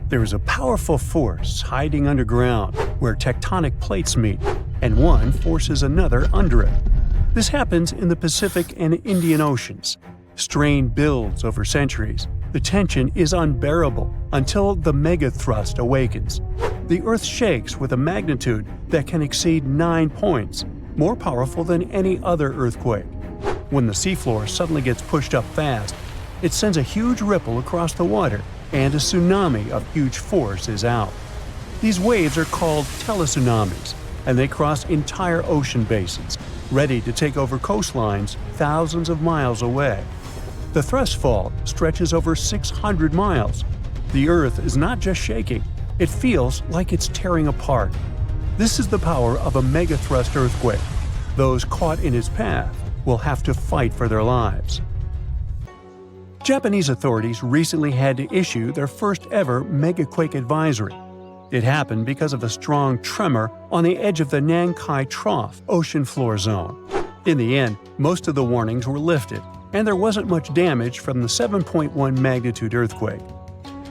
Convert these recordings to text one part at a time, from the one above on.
There is a powerful force hiding underground where tectonic plates meet, and one forces another under it. This happens in the Pacific and Indian Oceans. Strain builds over centuries. The tension is unbearable until the megathrust awakens. The Earth shakes with a magnitude that can exceed 9 points, more powerful than any other earthquake. When the seafloor suddenly gets pushed up fast, it sends a huge ripple across the water, and a tsunami of huge force is out. These waves are called teletsunamis, and they cross entire ocean basins, ready to take over coastlines thousands of miles away. The thrust fault stretches over 600 miles. The Earth is not just shaking, it feels like it's tearing apart. This is the power of a megathrust earthquake. Those caught in its path will have to fight for their lives. Japanese authorities recently had to issue their first ever megaquake advisory. It happened because of a strong tremor on the edge of the Nankai trough ocean floor zone. In the end, most of the warnings were lifted, and there wasn't much damage from the 7.1 magnitude earthquake.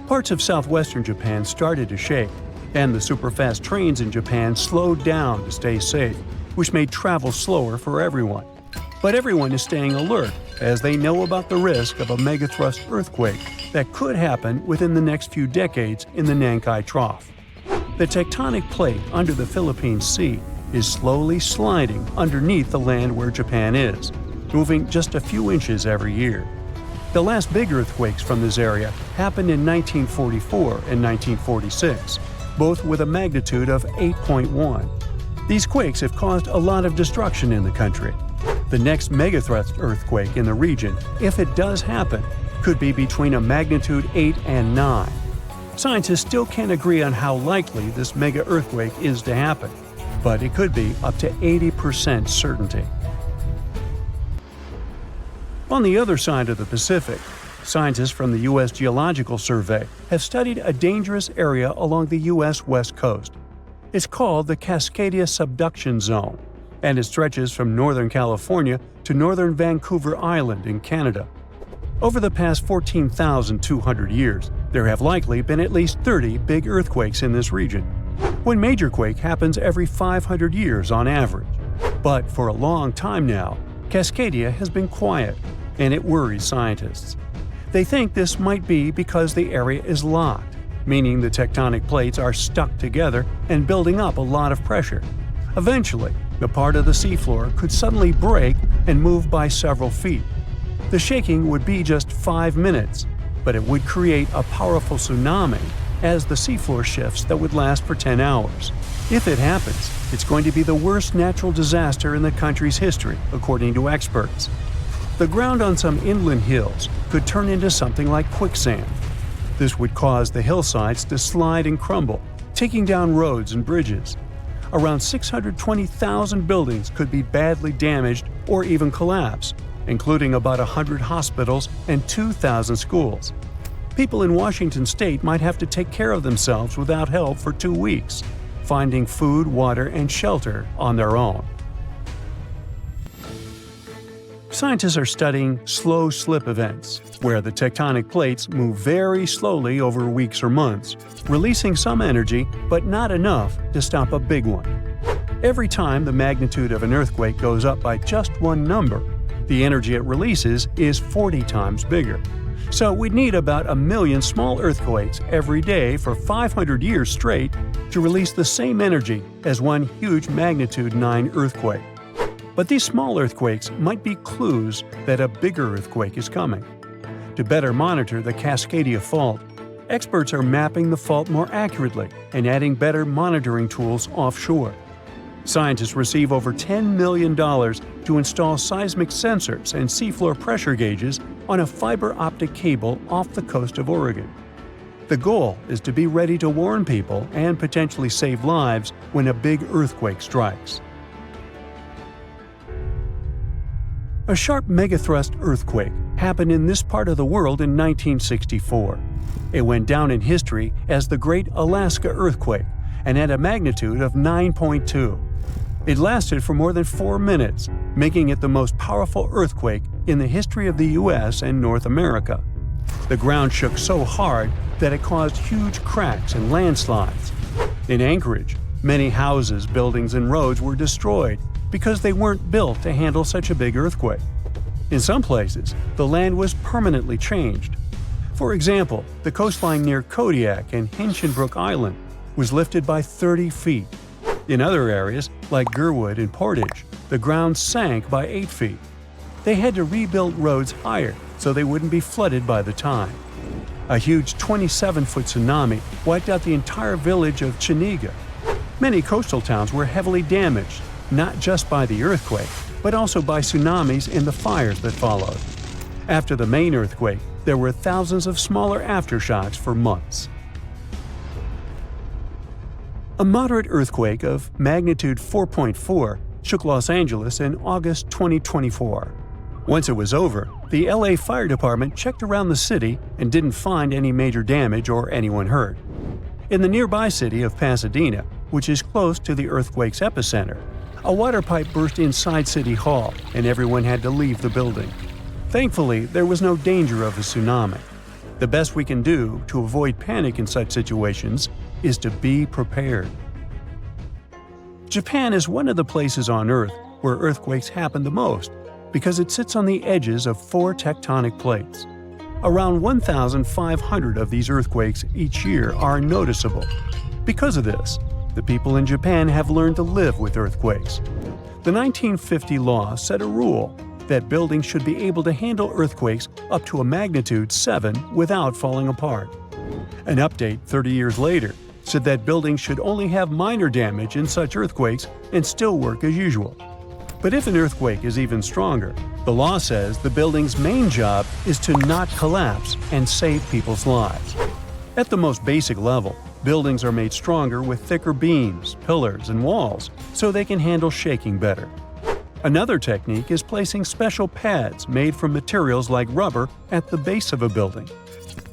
Parts of southwestern Japan started to shake, and the superfast trains in Japan slowed down to stay safe, which made travel slower for everyone. But everyone is staying alert as they know about the risk of a megathrust earthquake that could happen within the next few decades in the Nankai Trough. The tectonic plate under the Philippine Sea is slowly sliding underneath the land where Japan is, moving just a few inches every year. The last big earthquakes from this area happened in 1944 and 1946, both with a magnitude of 8.1. These quakes have caused a lot of destruction in the country. The next megathrust earthquake in the region, if it does happen, could be between a magnitude 8 and 9. Scientists still can't agree on how likely this mega earthquake is to happen, but it could be up to 80% certainty. On the other side of the Pacific, scientists from the U.S. Geological Survey have studied a dangerous area along the U.S. West Coast. It's called the Cascadia subduction zone, and it stretches from northern California to northern Vancouver Island in Canada. Over the past 14,200 years, there have likely been at least 30 big earthquakes in this region. One major quake happens every 500 years on average. But for a long time now, Cascadia has been quiet, and it worries scientists. They think this might be because the area is locked, meaning the tectonic plates are stuck together and building up a lot of pressure. Eventually, the part of the seafloor could suddenly break and move by several feet. The shaking would be just 5 minutes, but it would create a powerful tsunami as the seafloor shifts that would last for 10 hours. If it happens, it's going to be the worst natural disaster in the country's history, according to experts. The ground on some inland hills could turn into something like quicksand. This would cause the hillsides to slide and crumble, taking down roads and bridges. Around 620,000 buildings could be badly damaged or even collapse, including about 100 hospitals and 2,000 schools. People in Washington state might have to take care of themselves without help for 2 weeks, finding food, water, and shelter on their own. Scientists are studying slow slip events, where the tectonic plates move very slowly over weeks or months, releasing some energy but not enough to stop a big one. Every time the magnitude of an earthquake goes up by just one number, the energy it releases is 40 times bigger. So we'd need about 1 million small earthquakes every day for 500 years straight to release the same energy as one huge magnitude 9 earthquake. But these small earthquakes might be clues that a bigger earthquake is coming. To better monitor the Cascadia fault, experts are mapping the fault more accurately and adding better monitoring tools offshore. Scientists receive over $10 million to install seismic sensors and seafloor pressure gauges on a fiber optic cable off the coast of Oregon. The goal is to be ready to warn people and potentially save lives when a big earthquake strikes. A sharp megathrust earthquake happened in this part of the world in 1964. It went down in history as the Great Alaska Earthquake and had a magnitude of 9.2. It lasted for more than 4 minutes, making it the most powerful earthquake in the history of the U.S. and North America. The ground shook so hard that it caused huge cracks and landslides. In Anchorage, many houses, buildings, and roads were destroyed because they weren't built to handle such a big earthquake. In some places, the land was permanently changed. For example, the coastline near Kodiak and Hinchinbrook Island was lifted by 30 feet. In other areas, like Gurwood and Portage, the ground sank by 8 feet. They had to rebuild roads higher so they wouldn't be flooded by the tide. A huge 27-foot tsunami wiped out the entire village of Chiniga. Many coastal towns were heavily damaged, not just by the earthquake, but also by tsunamis and the fires that followed. After the main earthquake, there were thousands of smaller aftershocks for months. A moderate earthquake of magnitude 4.4 shook Los Angeles in August 2024. Once it was over, the LA Fire Department checked around the city and didn't find any major damage or anyone hurt. In the nearby city of Pasadena, which is close to the earthquake's epicenter, a water pipe burst inside City Hall and everyone had to leave the building. Thankfully, there was no danger of a tsunami. The best we can do to avoid panic in such situations is to be prepared. Japan is one of the places on Earth where earthquakes happen the most because it sits on the edges of 4 tectonic plates. Around 1,500 of these earthquakes each year are noticeable. Because of this, the people in Japan have learned to live with earthquakes. The 1950 law set a rule that buildings should be able to handle earthquakes up to a magnitude 7 without falling apart. An update 30 years later said that buildings should only have minor damage in such earthquakes and still work as usual. But if an earthquake is even stronger, the law says the building's main job is to not collapse and save people's lives. At the most basic level, buildings are made stronger with thicker beams, pillars, and walls so they can handle shaking better. Another technique is placing special pads made from materials like rubber at the base of a building.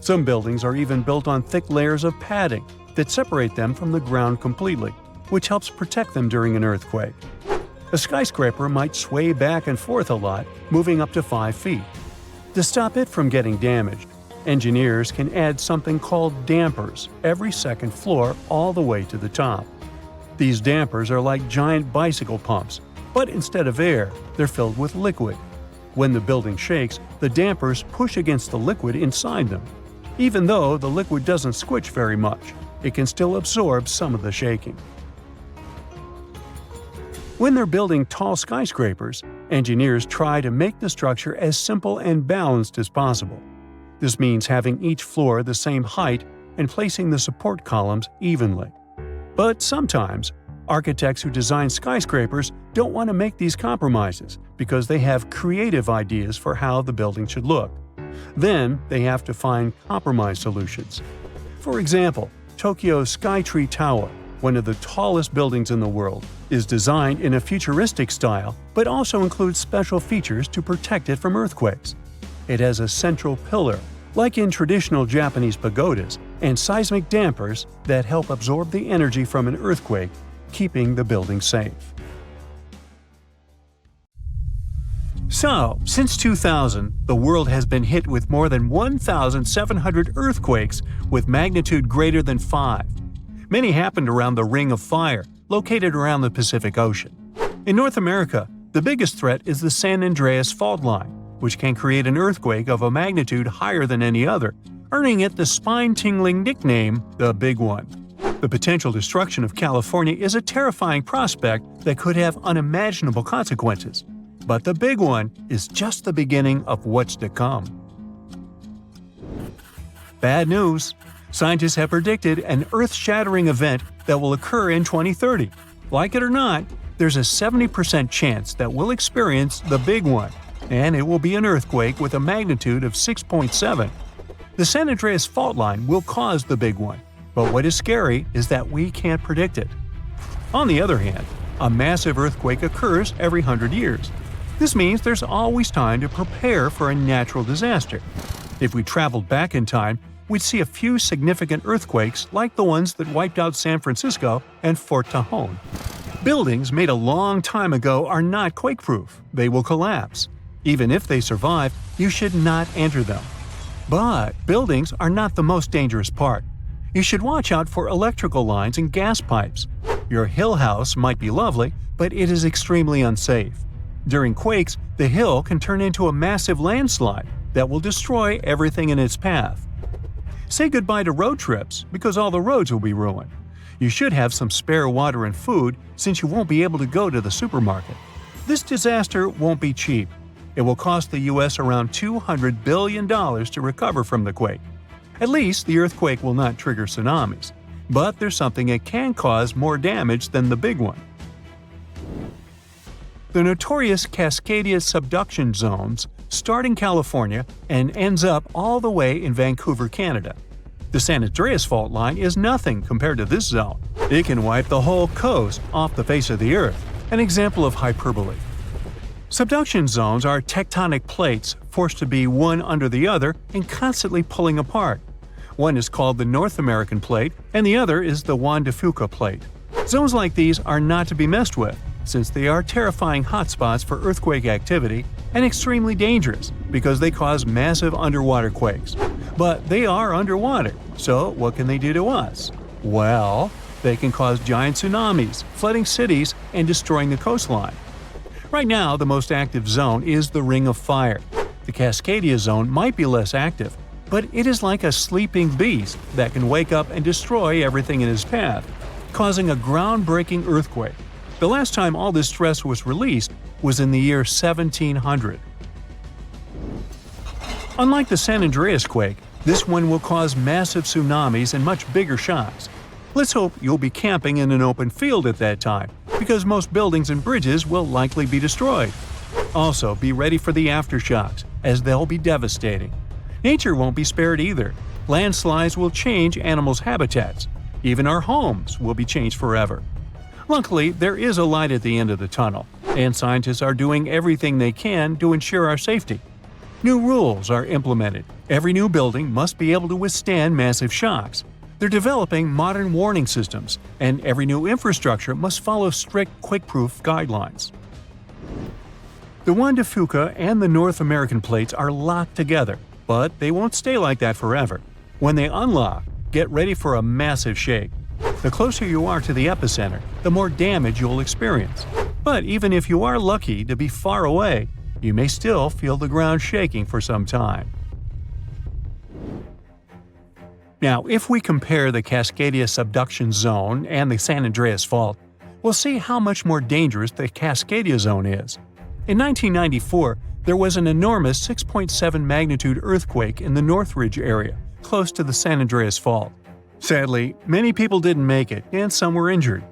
Some buildings are even built on thick layers of padding that separate them from the ground completely, which helps protect them during an earthquake. A skyscraper might sway back and forth a lot, moving up to 5 feet. To stop it from getting damaged, engineers can add something called dampers every second floor all the way to the top. These dampers are like giant bicycle pumps, but instead of air, they're filled with liquid. When the building shakes, the dampers push against the liquid inside them. Even though the liquid doesn't squish very much, it can still absorb some of the shaking. When they're building tall skyscrapers, engineers try to make the structure as simple and balanced as possible. This means having each floor the same height and placing the support columns evenly. But sometimes, architects who design skyscrapers don't want to make these compromises because they have creative ideas for how the building should look. Then they have to find compromise solutions. For example, Tokyo's Skytree Tower, one of the tallest buildings in the world, is designed in a futuristic style but also includes special features to protect it from earthquakes. It has a central pillar, like in traditional Japanese pagodas, and seismic dampers that help absorb the energy from an earthquake, keeping the building safe. So, since 2000, the world has been hit with more than 1,700 earthquakes with magnitude greater than 5. Many happened around the Ring of Fire, located around the Pacific Ocean. In North America, the biggest threat is the San Andreas Fault Line, which can create an earthquake of a magnitude higher than any other, earning it the spine-tingling nickname, the Big One. The potential destruction of California is a terrifying prospect that could have unimaginable consequences. But the Big One is just the beginning of what's to come. Bad news! Scientists have predicted an earth-shattering event that will occur in 2030. Like it or not, there's a 70% chance that we'll experience the Big One, and it will be an earthquake with a magnitude of 6.7. The San Andreas Fault Line will cause the Big One, but what is scary is that we can't predict it. On the other hand, a massive earthquake occurs every 100 years. This means there's always time to prepare for a natural disaster. If we traveled back in time, we'd see a few significant earthquakes like the ones that wiped out San Francisco and Fort Tajon. Buildings made a long time ago are not quake-proof. They will collapse. Even if they survive, you should not enter them. But buildings are not the most dangerous part. You should watch out for electrical lines and gas pipes. Your hill house might be lovely, but it is extremely unsafe. During quakes, the hill can turn into a massive landslide that will destroy everything in its path. Say goodbye to road trips because all the roads will be ruined. You should have some spare water and food since you won't be able to go to the supermarket. This disaster won't be cheap. It will cost the U.S. around $200 billion to recover from the quake. At least the earthquake will not trigger tsunamis, but there's something that can cause more damage than the big one. The notorious Cascadia subduction zones start in California and ends up all the way in Vancouver, Canada. The San Andreas Fault Line is nothing compared to this zone. It can wipe the whole coast off the face of the Earth, an example of hyperbole. Subduction zones are tectonic plates forced to be one under the other and constantly pulling apart. One is called the North American Plate and the other is the Juan de Fuca Plate. Zones like these are not to be messed with, since they are terrifying hotspots for earthquake activity and extremely dangerous because they cause massive underwater quakes. But they are underwater, so what can they do to us? Well, they can cause giant tsunamis, flooding cities, and destroying the coastline. Right now, the most active zone is the Ring of Fire. The Cascadia zone might be less active, but it is like a sleeping beast that can wake up and destroy everything in its path, causing a groundbreaking earthquake. The last time all this stress was released was in the year 1700. Unlike the San Andreas quake, this one will cause massive tsunamis and much bigger shocks. Let's hope you'll be camping in an open field at that time, because most buildings and bridges will likely be destroyed. Also, be ready for the aftershocks, as they'll be devastating. Nature won't be spared either. Landslides will change animals' habitats. Even our homes will be changed forever. Luckily, there is a light at the end of the tunnel, and scientists are doing everything they can to ensure our safety. New rules are implemented. Every new building must be able to withstand massive shocks. They're developing modern warning systems, and every new infrastructure must follow strict quake-proof guidelines. The Juan de Fuca and the North American plates are locked together, but they won't stay like that forever. When they unlock, get ready for a massive shake. The closer you are to the epicenter, the more damage you'll experience. But even if you are lucky to be far away, you may still feel the ground shaking for some time. Now, if we compare the Cascadia subduction zone and the San Andreas Fault, we'll see how much more dangerous the Cascadia zone is. In 1994, there was an enormous 6.7 magnitude earthquake in the Northridge area, close to the San Andreas Fault. Sadly, many people didn't make it, and some were injured.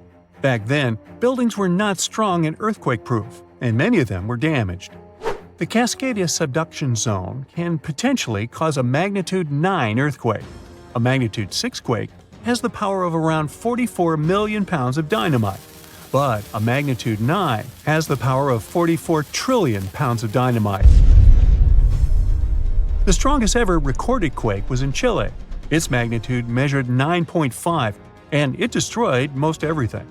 Back then, buildings were not strong and earthquake-proof, and many of them were damaged. The Cascadia subduction zone can potentially cause a magnitude 9 earthquake. A magnitude 6 quake has the power of around 44 million pounds of dynamite, but a magnitude 9 has the power of 44 trillion pounds of dynamite. The strongest ever recorded quake was in Chile. Its magnitude measured 9.5, and it destroyed most everything.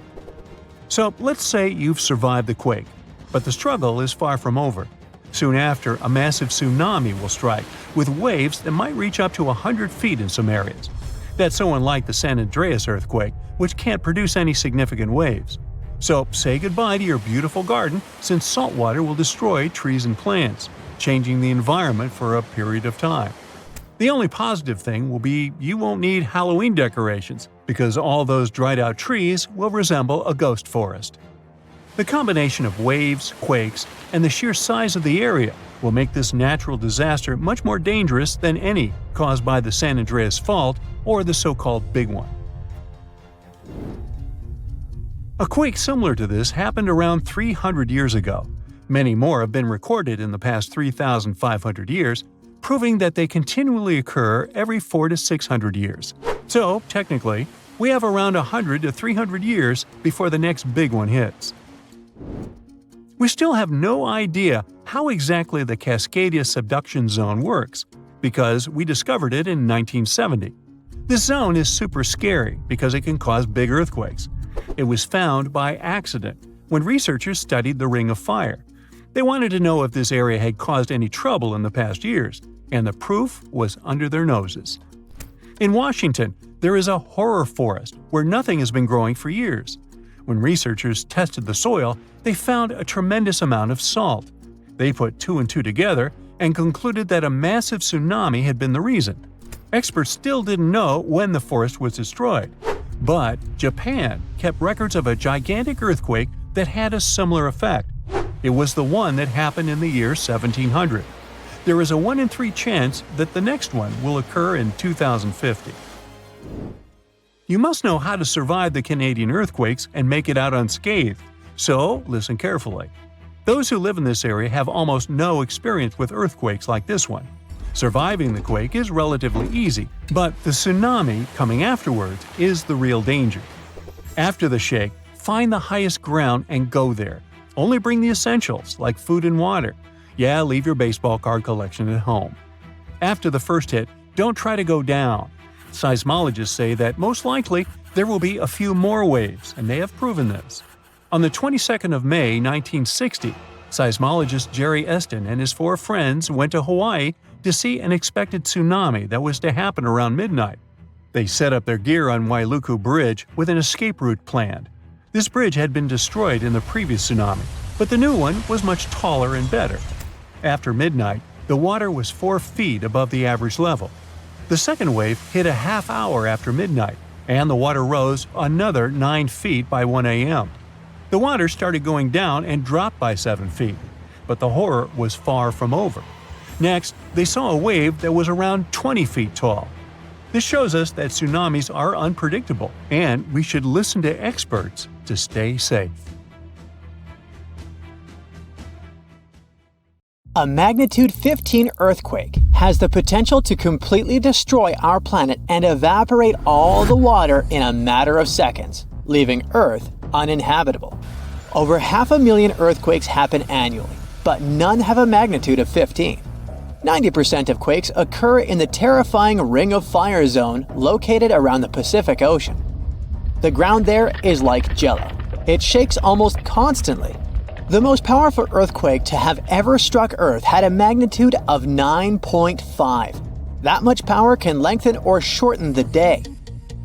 So let's say you've survived the quake, but the struggle is far from over. Soon after, a massive tsunami will strike, with waves that might reach up to 100 feet in some areas. That's so unlike the San Andreas earthquake, which can't produce any significant waves. So say goodbye to your beautiful garden, since salt water will destroy trees and plants, changing the environment for a period of time. The only positive thing will be you won't need Halloween decorations, because all those dried-out trees will resemble a ghost forest. The combination of waves, quakes, and the sheer size of the area will make this natural disaster much more dangerous than any caused by the San Andreas Fault or the so-called Big One. A quake similar to this happened around 300 years ago. Many more have been recorded in the past 3,500 years, proving that they continually occur every 400 to 600 years. So, technically, we have around 100 to 300 years before the next big one hits. We still have no idea how exactly the Cascadia subduction zone works, because we discovered it in 1970. This zone is super scary because it can cause big earthquakes. It was found by accident when researchers studied the Ring of Fire. They wanted to know if this area had caused any trouble in the past years, and the proof was under their noses. In Washington, there is a horror forest where nothing has been growing for years. When researchers tested the soil, they found a tremendous amount of salt. They put two and two together and concluded that a massive tsunami had been the reason. Experts still didn't know when the forest was destroyed. But Japan kept records of a gigantic earthquake that had a similar effect. It was the one that happened in the year 1700. There is a 1 in 3 chance that the next one will occur in 2050. You must know how to survive the Canadian earthquakes and make it out unscathed, so listen carefully. Those who live in this area have almost no experience with earthquakes like this one. Surviving the quake is relatively easy, but the tsunami coming afterwards is the real danger. After the shake, find the highest ground and go there. Only bring the essentials, like food and water. Yeah, leave your baseball card collection at home. After the first hit, don't try to go down. Seismologists say that most likely there will be a few more waves, and they have proven this. On the 22nd of May, 1960, seismologist Jerry Eston and his 4 friends went to Hawaii to see an expected tsunami that was to happen around midnight. They set up their gear on Wailuku Bridge with an escape route planned. This bridge had been destroyed in the previous tsunami, but the new one was much taller and better. After midnight, the water was 4 feet above the average level. The second wave hit a half hour after midnight, and the water rose another 9 feet by 1 a.m. The water started going down and dropped by 7 feet, but the horror was far from over. Next, they saw a wave that was around 20 feet tall. This shows us that tsunamis are unpredictable, and we should listen to experts to stay safe. A magnitude 15 earthquake has the potential to completely destroy our planet and evaporate all the water in a matter of seconds, leaving Earth uninhabitable. Over 500,000 earthquakes happen annually, but none have a magnitude of 15. 90% of quakes occur in the terrifying Ring of Fire zone located around the Pacific Ocean. The ground there is like jello. It shakes almost constantly. The most powerful earthquake to have ever struck Earth had a magnitude of 9.5. That much power can lengthen or shorten the day.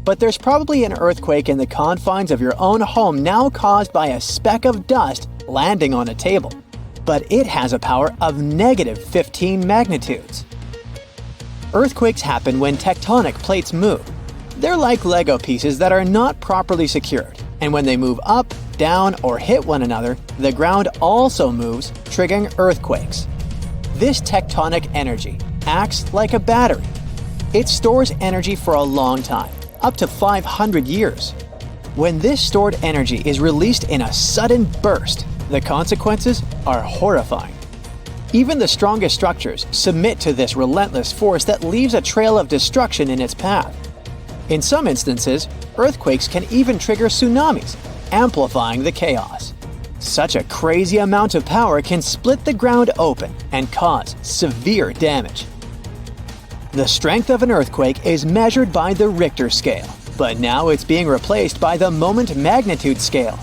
But there's probably an earthquake in the confines of your own home now caused by a speck of dust landing on a table. But it has a power of negative 15 magnitudes. Earthquakes happen when tectonic plates move. They're like Lego pieces that are not properly secured, and when they move up, down, or hit one another, the ground also moves, triggering earthquakes. This tectonic energy acts like a battery. It stores energy for a long time, up to 500 years. When this stored energy is released in a sudden burst, the consequences are horrifying. Even the strongest structures submit to this relentless force that leaves a trail of destruction in its path. In some instances, earthquakes can even trigger tsunamis, amplifying the chaos. Such a crazy amount of power can split the ground open and cause severe damage. The strength of an earthquake is measured by the Richter scale, but now it's being replaced by the moment magnitude scale.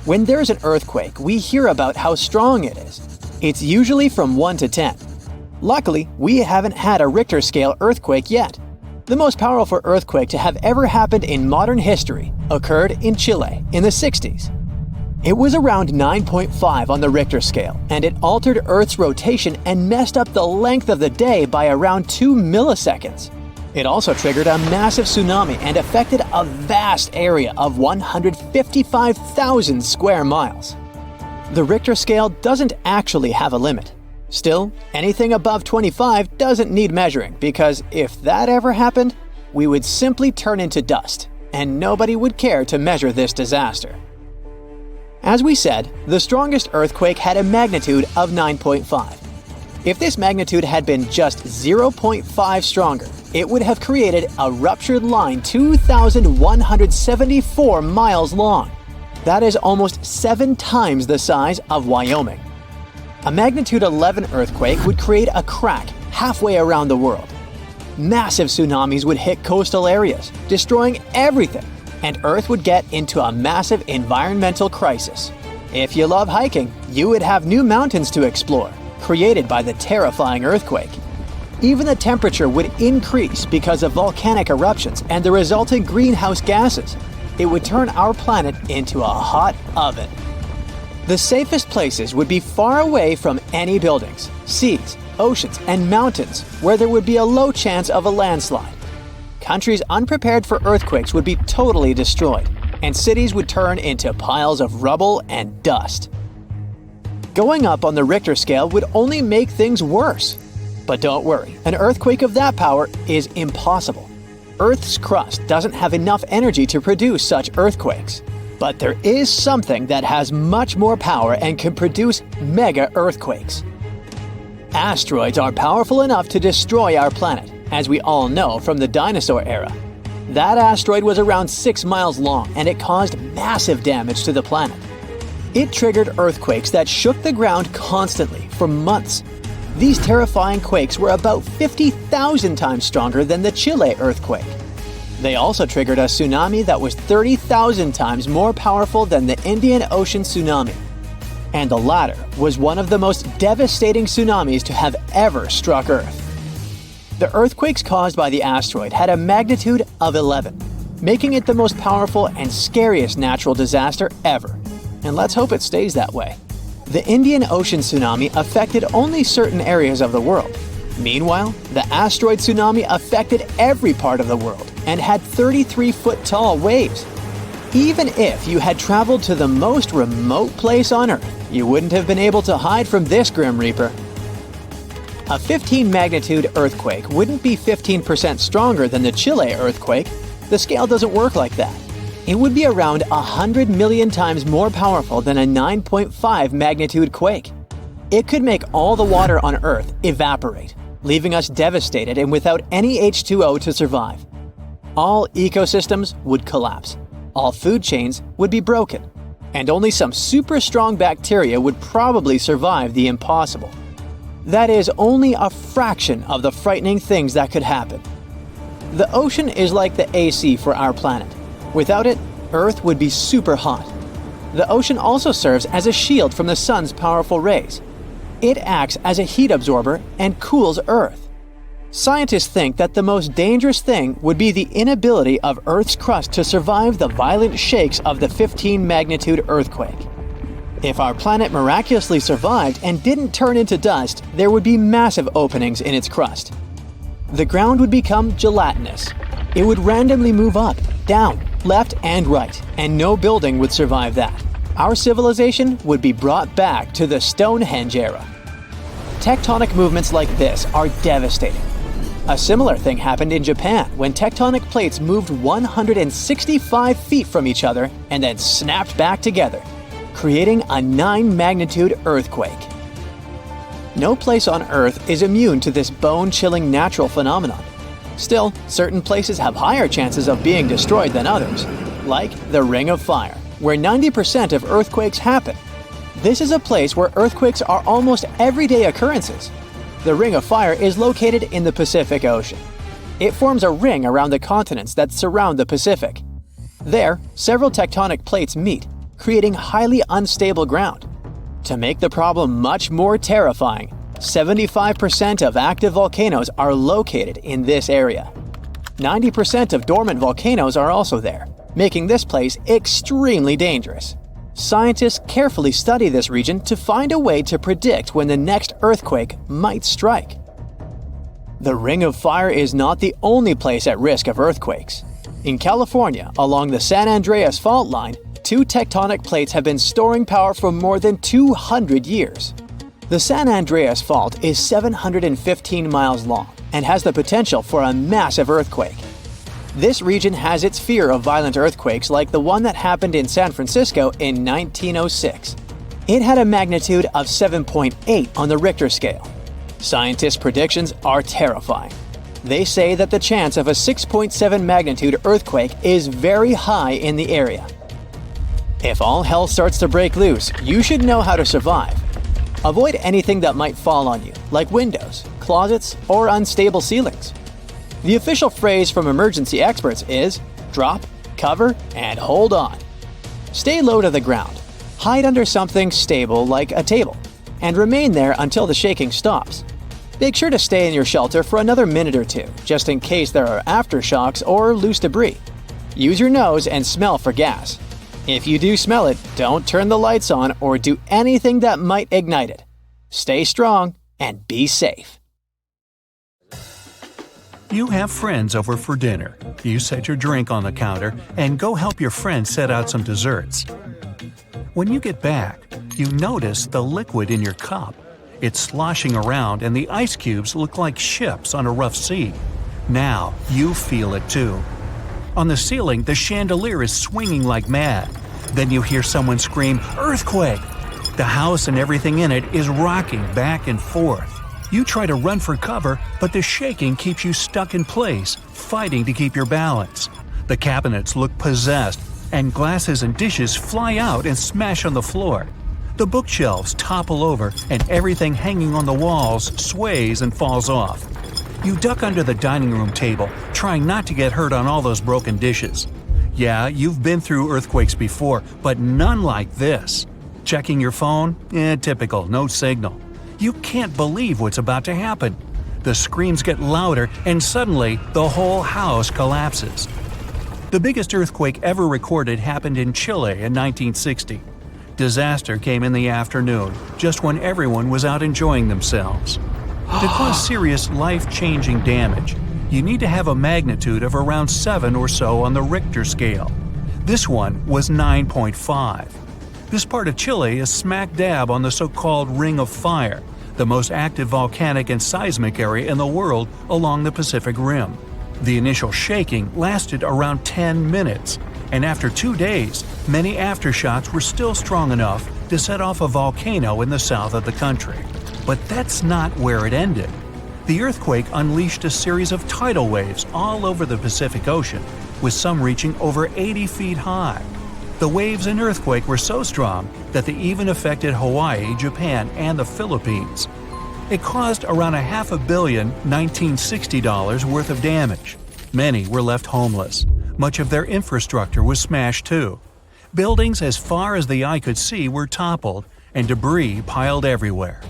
When there's an earthquake, we hear about how strong it is. It's usually from 1 to 10. Luckily, we haven't had a Richter scale earthquake yet. The most powerful earthquake to have ever happened in modern history occurred in Chile in the 60s. It was around 9.5 on the Richter scale, and it altered Earth's rotation and messed up the length of the day by around 2 milliseconds. It also triggered a massive tsunami and affected a vast area of 155,000 square miles. The Richter scale doesn't actually have a limit. Still, anything above 25 doesn't need measuring, because if that ever happened, we would simply turn into dust, and nobody would care to measure this disaster. As we said, the strongest earthquake had a magnitude of 9.5. If this magnitude had been just 0.5 stronger, it would have created a ruptured line 2,174 miles long. That is almost 7 times the size of Wyoming. A magnitude 11 earthquake would create a crack halfway around the world. Massive tsunamis would hit coastal areas, destroying everything, and Earth would get into a massive environmental crisis. If you love hiking, you would have new mountains to explore, created by the terrifying earthquake. Even the temperature would increase because of volcanic eruptions and the resulting greenhouse gases. It would turn our planet into a hot oven. The safest places would be far away from any buildings, seas, oceans, and mountains where there would be a low chance of a landslide. Countries unprepared for earthquakes would be totally destroyed, and cities would turn into piles of rubble and dust. Going up on the Richter scale would only make things worse. But don't worry, an earthquake of that power is impossible. Earth's crust doesn't have enough energy to produce such earthquakes. But there is something that has much more power and can produce mega earthquakes. Asteroids are powerful enough to destroy our planet, as we all know from the dinosaur era. That asteroid was around 6 miles long and it caused massive damage to the planet. It triggered earthquakes that shook the ground constantly for months. These terrifying quakes were about 50,000 times stronger than the Chile earthquake. They also triggered a tsunami that was 30,000 times more powerful than the Indian Ocean tsunami. And the latter was one of the most devastating tsunamis to have ever struck Earth. The earthquakes caused by the asteroid had a magnitude of 11, making it the most powerful and scariest natural disaster ever. And let's hope it stays that way. The Indian Ocean tsunami affected only certain areas of the world. Meanwhile, the asteroid tsunami affected every part of the world and had 33-foot-tall waves. Even if you had traveled to the most remote place on Earth, you wouldn't have been able to hide from this Grim Reaper. A 15-magnitude earthquake wouldn't be 15% stronger than the Chile earthquake. The scale doesn't work like that. It would be around 100 million times more powerful than a 9.5 magnitude quake. It could make all the water on Earth evaporate, leaving us devastated and without any H2O to survive. All ecosystems would collapse, all food chains would be broken, and only some super strong bacteria would probably survive the impossible. That is only a fraction of the frightening things that could happen. The ocean is like the AC for our planet. Without it, Earth would be super hot. The ocean also serves as a shield from the sun's powerful rays. It acts as a heat absorber and cools Earth. Scientists think that the most dangerous thing would be the inability of Earth's crust to survive the violent shakes of the 15-magnitude earthquake. If our planet miraculously survived and didn't turn into dust, there would be massive openings in its crust. The ground would become gelatinous. It would randomly move up, down, left, and right, and no building would survive that. Our civilization would be brought back to the Stonehenge era. Tectonic movements like this are devastating. A similar thing happened in Japan when tectonic plates moved 165 feet from each other and then snapped back together, creating a 9-magnitude earthquake. No place on Earth is immune to this bone-chilling natural phenomenon. Still, certain places have higher chances of being destroyed than others, like the Ring of Fire, where 90% of earthquakes happen. This is a place where earthquakes are almost everyday occurrences. The Ring of Fire is located in the Pacific Ocean. It forms a ring around the continents that surround the Pacific. There, several tectonic plates meet, creating highly unstable ground. To make the problem much more terrifying, 75% of active volcanoes are located in this area. 90% of dormant volcanoes are also there, making this place extremely dangerous. Scientists carefully study this region to find a way to predict when the next earthquake might strike. The Ring of Fire is not the only place at risk of earthquakes. In California, along the San Andreas Fault Line, 2 tectonic plates have been storing power for more than 200 years. The San Andreas Fault is 715 miles long and has the potential for a massive earthquake. This region has its fear of violent earthquakes like the one that happened in San Francisco in 1906. It had a magnitude of 7.8 on the Richter scale. Scientists' predictions are terrifying. They say that the chance of a 6.7 magnitude earthquake is very high in the area. If all hell starts to break loose, you should know how to survive. Avoid anything that might fall on you, like windows, closets, or unstable ceilings. The official phrase from emergency experts is drop, cover, and hold on. Stay low to the ground. Hide under something stable like a table, and remain there until the shaking stops. Make sure to stay in your shelter for another minute or two, just in case there are aftershocks or loose debris. Use your nose and smell for gas. If you do smell it, don't turn the lights on or do anything that might ignite it. Stay strong and be safe. You have friends over for dinner. You set your drink on the counter and go help your friend set out some desserts. When you get back, you notice the liquid in your cup. It's sloshing around and the ice cubes look like ships on a rough sea. Now you feel it too. On the ceiling, the chandelier is swinging like mad. Then you hear someone scream, "Earthquake!" The house and everything in it is rocking back and forth. You try to run for cover, but the shaking keeps you stuck in place, fighting to keep your balance. The cabinets look possessed, and glasses and dishes fly out and smash on the floor. The bookshelves topple over, and everything hanging on the walls sways and falls off. You duck under the dining room table, trying not to get hurt on all those broken dishes. Yeah, you've been through earthquakes before, but none like this. Checking your phone? Typical, no signal. You can't believe what's about to happen. The screams get louder, and suddenly the whole house collapses. The biggest earthquake ever recorded happened in Chile in 1960. Disaster came in the afternoon, just when everyone was out enjoying themselves. To cause serious life-changing damage, you need to have a magnitude of around 7 or so on the Richter scale. This one was 9.5. This part of Chile is smack dab on the so-called Ring of Fire, the most active volcanic and seismic area in the world along the Pacific Rim. The initial shaking lasted around 10 minutes, and after 2 days, many aftershocks were still strong enough to set off a volcano in the south of the country. But that's not where it ended. The earthquake unleashed a series of tidal waves all over the Pacific Ocean, with some reaching over 80 feet high. The waves and earthquake were so strong that they even affected Hawaii, Japan, and the Philippines. It caused around $500 million $1960 worth of damage. Many were left homeless. Much of their infrastructure was smashed too. Buildings as far as the eye could see were toppled, and debris piled everywhere.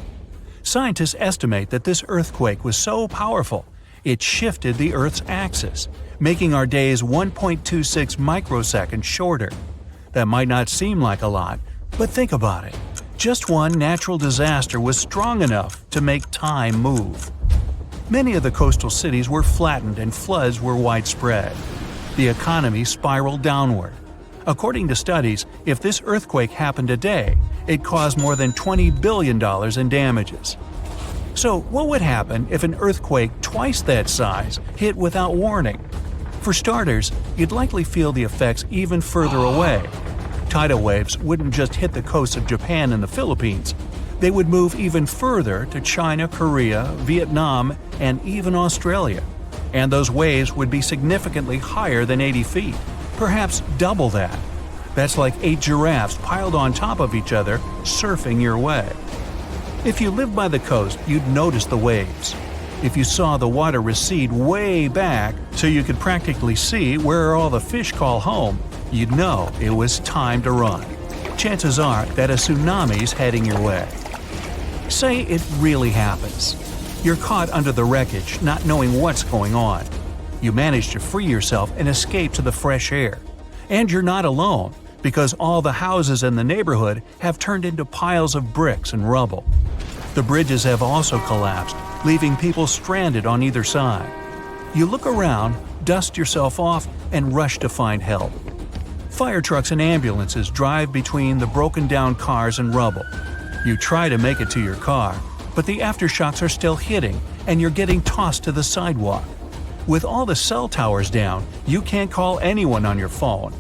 Scientists estimate that this earthquake was so powerful, it shifted the Earth's axis, making our days 1.26 microseconds shorter. That might not seem like a lot, but think about it. Just one natural disaster was strong enough to make time move. Many of the coastal cities were flattened and floods were widespread. The economy spiraled downward. According to studies, if this earthquake happened today, it caused more than $20 billion in damages. So what would happen if an earthquake twice that size hit without warning? For starters, you'd likely feel the effects even further away. Tidal waves wouldn't just hit the coasts of Japan and the Philippines. They would move even further to China, Korea, Vietnam, and even Australia. And those waves would be significantly higher than 80 feet, perhaps double that. That's like 8 giraffes piled on top of each other, surfing your way. If you lived by the coast, you'd notice the waves. If you saw the water recede way back so you could practically see where all the fish call home, you'd know it was time to run. Chances are that a tsunami's heading your way. Say it really happens. You're caught under the wreckage, not knowing what's going on. You manage to free yourself and escape to the fresh air. And you're not alone, because all the houses in the neighborhood have turned into piles of bricks and rubble. The bridges have also collapsed, leaving people stranded on either side. You look around, dust yourself off, and rush to find help. Fire trucks and ambulances drive between the broken-down cars and rubble. You try to make it to your car, but the aftershocks are still hitting, and you're getting tossed to the sidewalk. With all the cell towers down, you can't call anyone on your phone.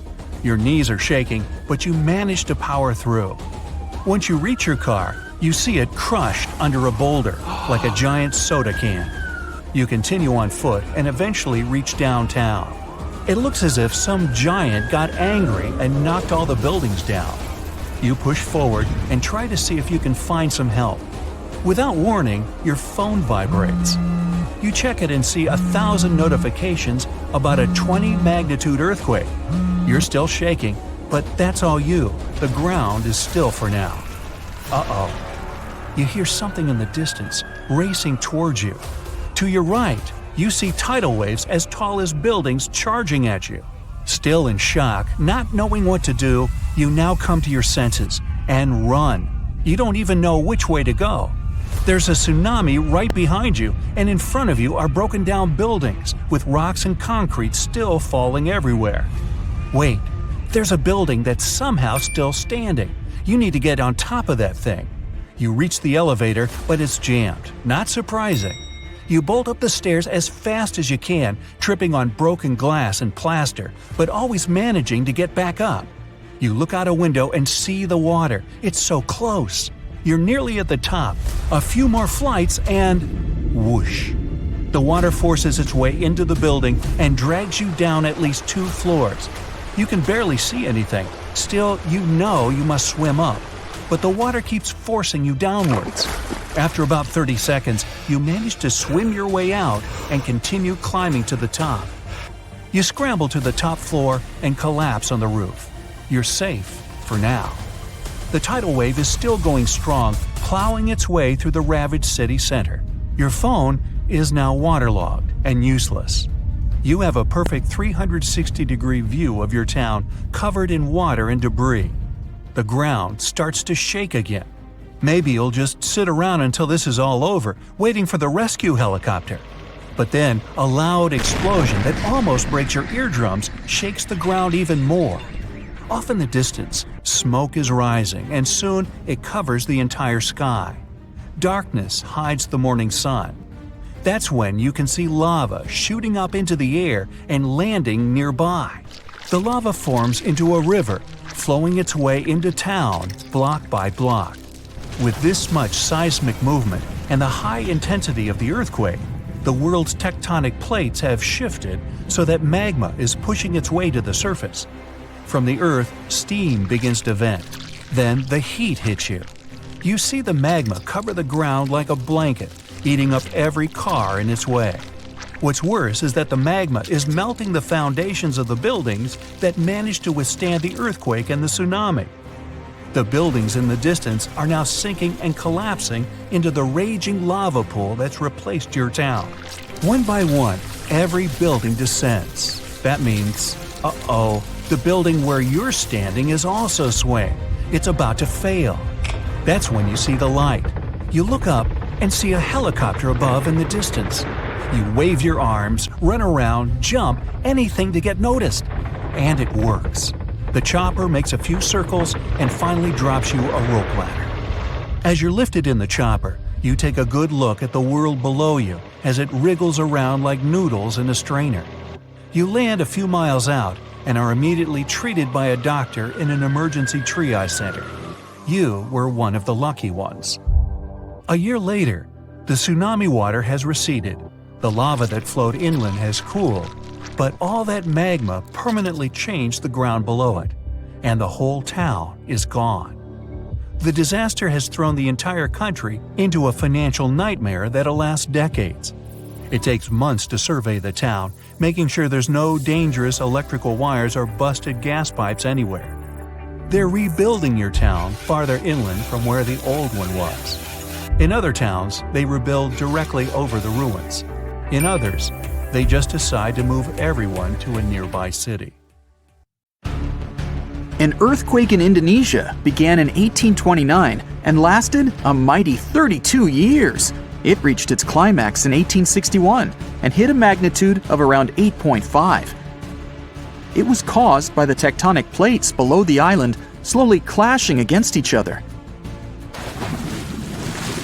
Your knees are shaking, but you manage to power through. Once you reach your car, you see it crushed under a boulder, like a giant soda can. You continue on foot and eventually reach downtown. It looks as if some giant got angry and knocked all the buildings down. You push forward and try to see if you can find some help. Without warning, your phone vibrates. You check it and see 1,000 notifications about a 20-magnitude earthquake. You're still shaking, but that's all you. The ground is still for now. Uh-oh. you hear something in the distance racing towards you. To your right, you see tidal waves as tall as buildings charging at you. Still in shock, not knowing what to do, you now come to your senses and run. You don't even know which way to go. There's a tsunami right behind you, and in front of you are broken down buildings with rocks and concrete still falling everywhere. Wait, there's a building that's somehow still standing. You need to get on top of that thing. You reach the elevator, but it's jammed. Not surprising. You bolt up the stairs as fast as you can, tripping on broken glass and plaster, but always managing to get back up. You look out a window and see the water. It's so close. You're nearly at the top. A few more flights and… whoosh. The water forces its way into the building and drags you down at least 2 floors. You can barely see anything. Still, you know you must swim up. But the water keeps forcing you downwards. After about 30 seconds, you manage to swim your way out and continue climbing to the top. You scramble to the top floor and collapse on the roof. You're safe for now. The tidal wave is still going strong, plowing its way through the ravaged city center. Your phone is now waterlogged and useless. You have a perfect 360-degree view of your town covered in water and debris. The ground starts to shake again. Maybe you'll just sit around until this is all over, waiting for the rescue helicopter. But then, a loud explosion that almost breaks your eardrums shakes the ground even more. Off in the distance, smoke is rising, and soon it covers the entire sky. Darkness hides the morning sun. That's when you can see lava shooting up into the air and landing nearby. The lava forms into a river, flowing its way into town block by block. With this much seismic movement and the high intensity of the earthquake, the world's tectonic plates have shifted so that magma is pushing its way to the surface. From the earth, steam begins to vent. Then the heat hits you. You see the magma cover the ground like a blanket, eating up every car in its way. What's worse is that the magma is melting the foundations of the buildings that managed to withstand the earthquake and the tsunami. The buildings in the distance are now sinking and collapsing into the raging lava pool that's replaced your town. One by one, every building descends. That means, the building where you're standing is also swaying. It's about to fail. That's when you see the light. You look up and see a helicopter above in the distance. You wave your arms, run around, jump, anything to get noticed. And it works. The chopper makes a few circles and finally drops you a rope ladder. As you're lifted in the chopper, you take a good look at the world below you as it wriggles around like noodles in a strainer. You land a few miles out and are immediately treated by a doctor in an emergency triage center. You were one of the lucky ones. A year later, the tsunami water has receded. The lava that flowed inland has cooled, but all that magma permanently changed the ground below it, and the whole town is gone. The disaster has thrown the entire country into a financial nightmare that'll last decades. It takes months to survey the town, making sure there's no dangerous electrical wires or busted gas pipes anywhere. They're rebuilding your town farther inland from where the old one was. In other towns, they rebuild directly over the ruins. In others, they just decide to move everyone to a nearby city. An earthquake in Indonesia began in 1829 and lasted a mighty 32 years. It reached its climax in 1861 and hit a magnitude of around 8.5. It was caused by the tectonic plates below the island slowly clashing against each other.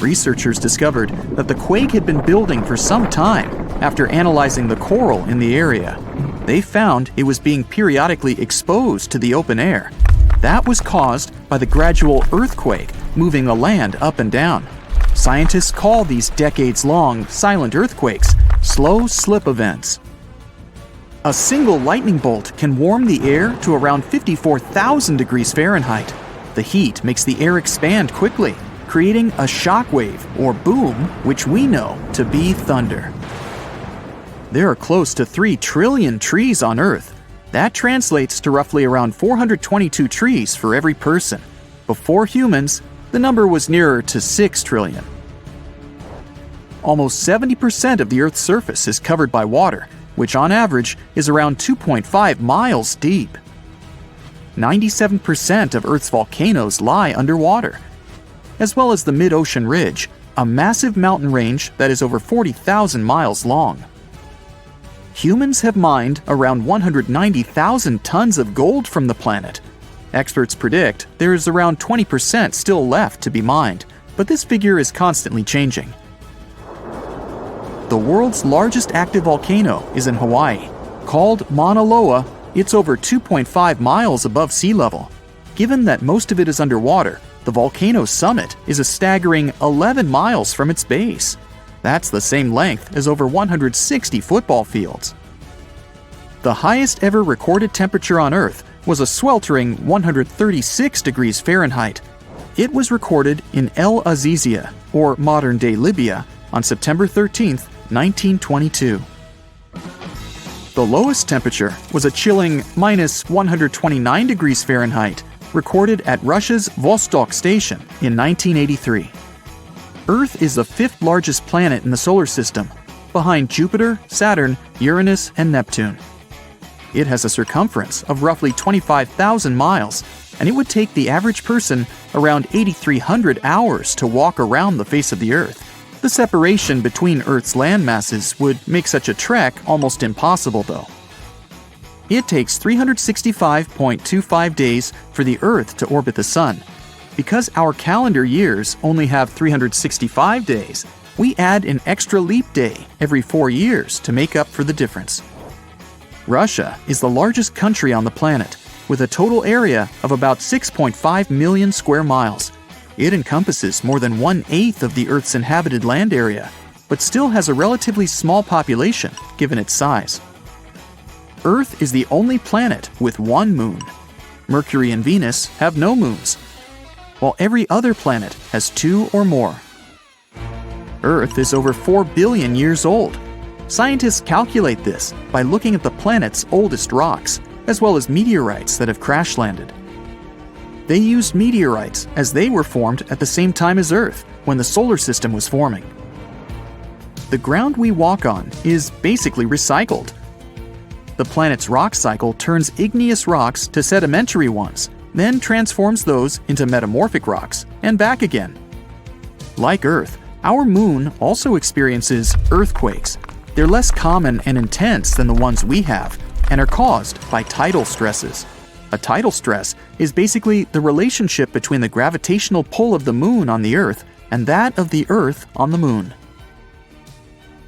Researchers discovered that the quake had been building for some time after analyzing the coral in the area. They found it was being periodically exposed to the open air. That was caused by the gradual earthquake moving the land up and down. Scientists call these decades-long silent earthquakes slow slip events. A single lightning bolt can warm the air to around 54,000 degrees Fahrenheit. The heat makes the air expand quickly, creating a shock wave or boom, which we know to be thunder. There are close to 3 trillion trees on Earth. That translates to roughly around 422 trees for every person. Before humans, The number was nearer to 6 trillion. Almost 70% of the Earth's surface is covered by water, which on average is around 2.5 miles deep. 97% of Earth's volcanoes lie underwater, as well as the mid-ocean ridge, a massive mountain range that is over 40,000 miles long. Humans have mined around 190,000 tons of gold from the planet. Experts predict there is around 20% still left to be mined, but this figure is constantly changing. The world's largest active volcano is in Hawaii. Called Mauna Loa, it's over 2.5 miles above sea level. Given that most of it is underwater, the volcano's summit is a staggering 11 miles from its base. That's the same length as over 160 football fields. The highest ever recorded temperature on Earth was a sweltering 136 degrees Fahrenheit. It was recorded in El Azizia, or modern-day Libya, on September 13, 1922. The lowest temperature was a chilling minus 129 degrees Fahrenheit, recorded at Russia's Vostok station in 1983. Earth is the 5th largest planet in the solar system, behind Jupiter, Saturn, Uranus, and Neptune. It has a circumference of roughly 25,000 miles, and it would take the average person around 8,300 hours to walk around the face of the Earth. The separation between Earth's land masses would make such a trek almost impossible, though. It takes 365.25 days for the Earth to orbit the Sun. Because our calendar years only have 365 days, we add an extra leap day every 4 years to make up for the difference. Russia is the largest country on the planet, with a total area of about 6.5 million square miles. It encompasses more than 1/8 of the Earth's inhabited land area, but still has a relatively small population given its size. Earth is the only planet with one moon. Mercury and Venus have no moons, while every other planet has 2 or more. Earth is over 4 billion years old. Scientists calculate this by looking at the planet's oldest rocks, as well as meteorites that have crash-landed. They used meteorites as they were formed at the same time as Earth, when the solar system was forming. The ground we walk on is basically recycled. The planet's rock cycle turns igneous rocks to sedimentary ones, then transforms those into metamorphic rocks, and back again. Like Earth, our moon also experiences earthquakes. They're less common and intense than the ones we have, and are caused by tidal stresses. A tidal stress is basically the relationship between the gravitational pull of the moon on the Earth and that of the Earth on the moon.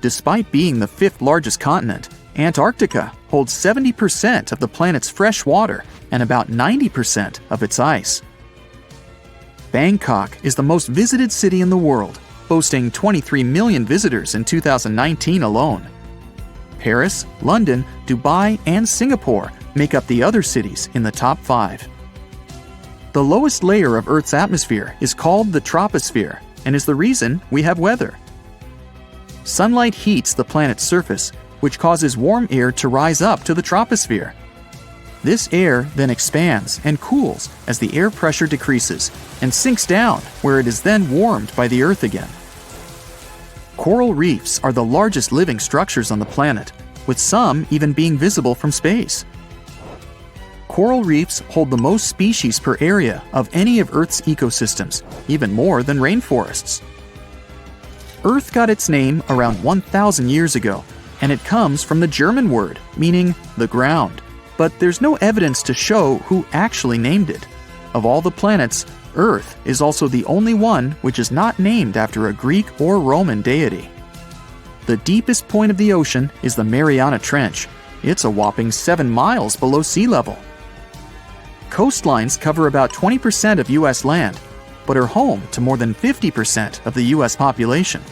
Despite being the 5th largest continent, Antarctica holds 70% of the planet's fresh water and about 90% of its ice. Bangkok is the most visited city in the world, boasting 23 million visitors in 2019 alone. Paris, London, Dubai, and Singapore make up the other cities in the top 5. The lowest layer of Earth's atmosphere is called the troposphere and is the reason we have weather. Sunlight heats the planet's surface, which causes warm air to rise up to the troposphere. This air then expands and cools as the air pressure decreases and sinks down, where it is then warmed by the Earth again. Coral reefs are the largest living structures on the planet, with some even being visible from space. Coral reefs hold the most species per area of any of Earth's ecosystems, even more than rainforests. Earth got its name around 1,000 years ago, and it comes from the German word meaning the ground, but there's no evidence to show who actually named it. Of all the planets, Earth is also the only one which is not named after a Greek or Roman deity. The deepest point of the ocean is the Mariana Trench. It's a whopping 7 miles below sea level. Coastlines cover about 20% of U.S. land, but are home to more than 50% of the U.S. population.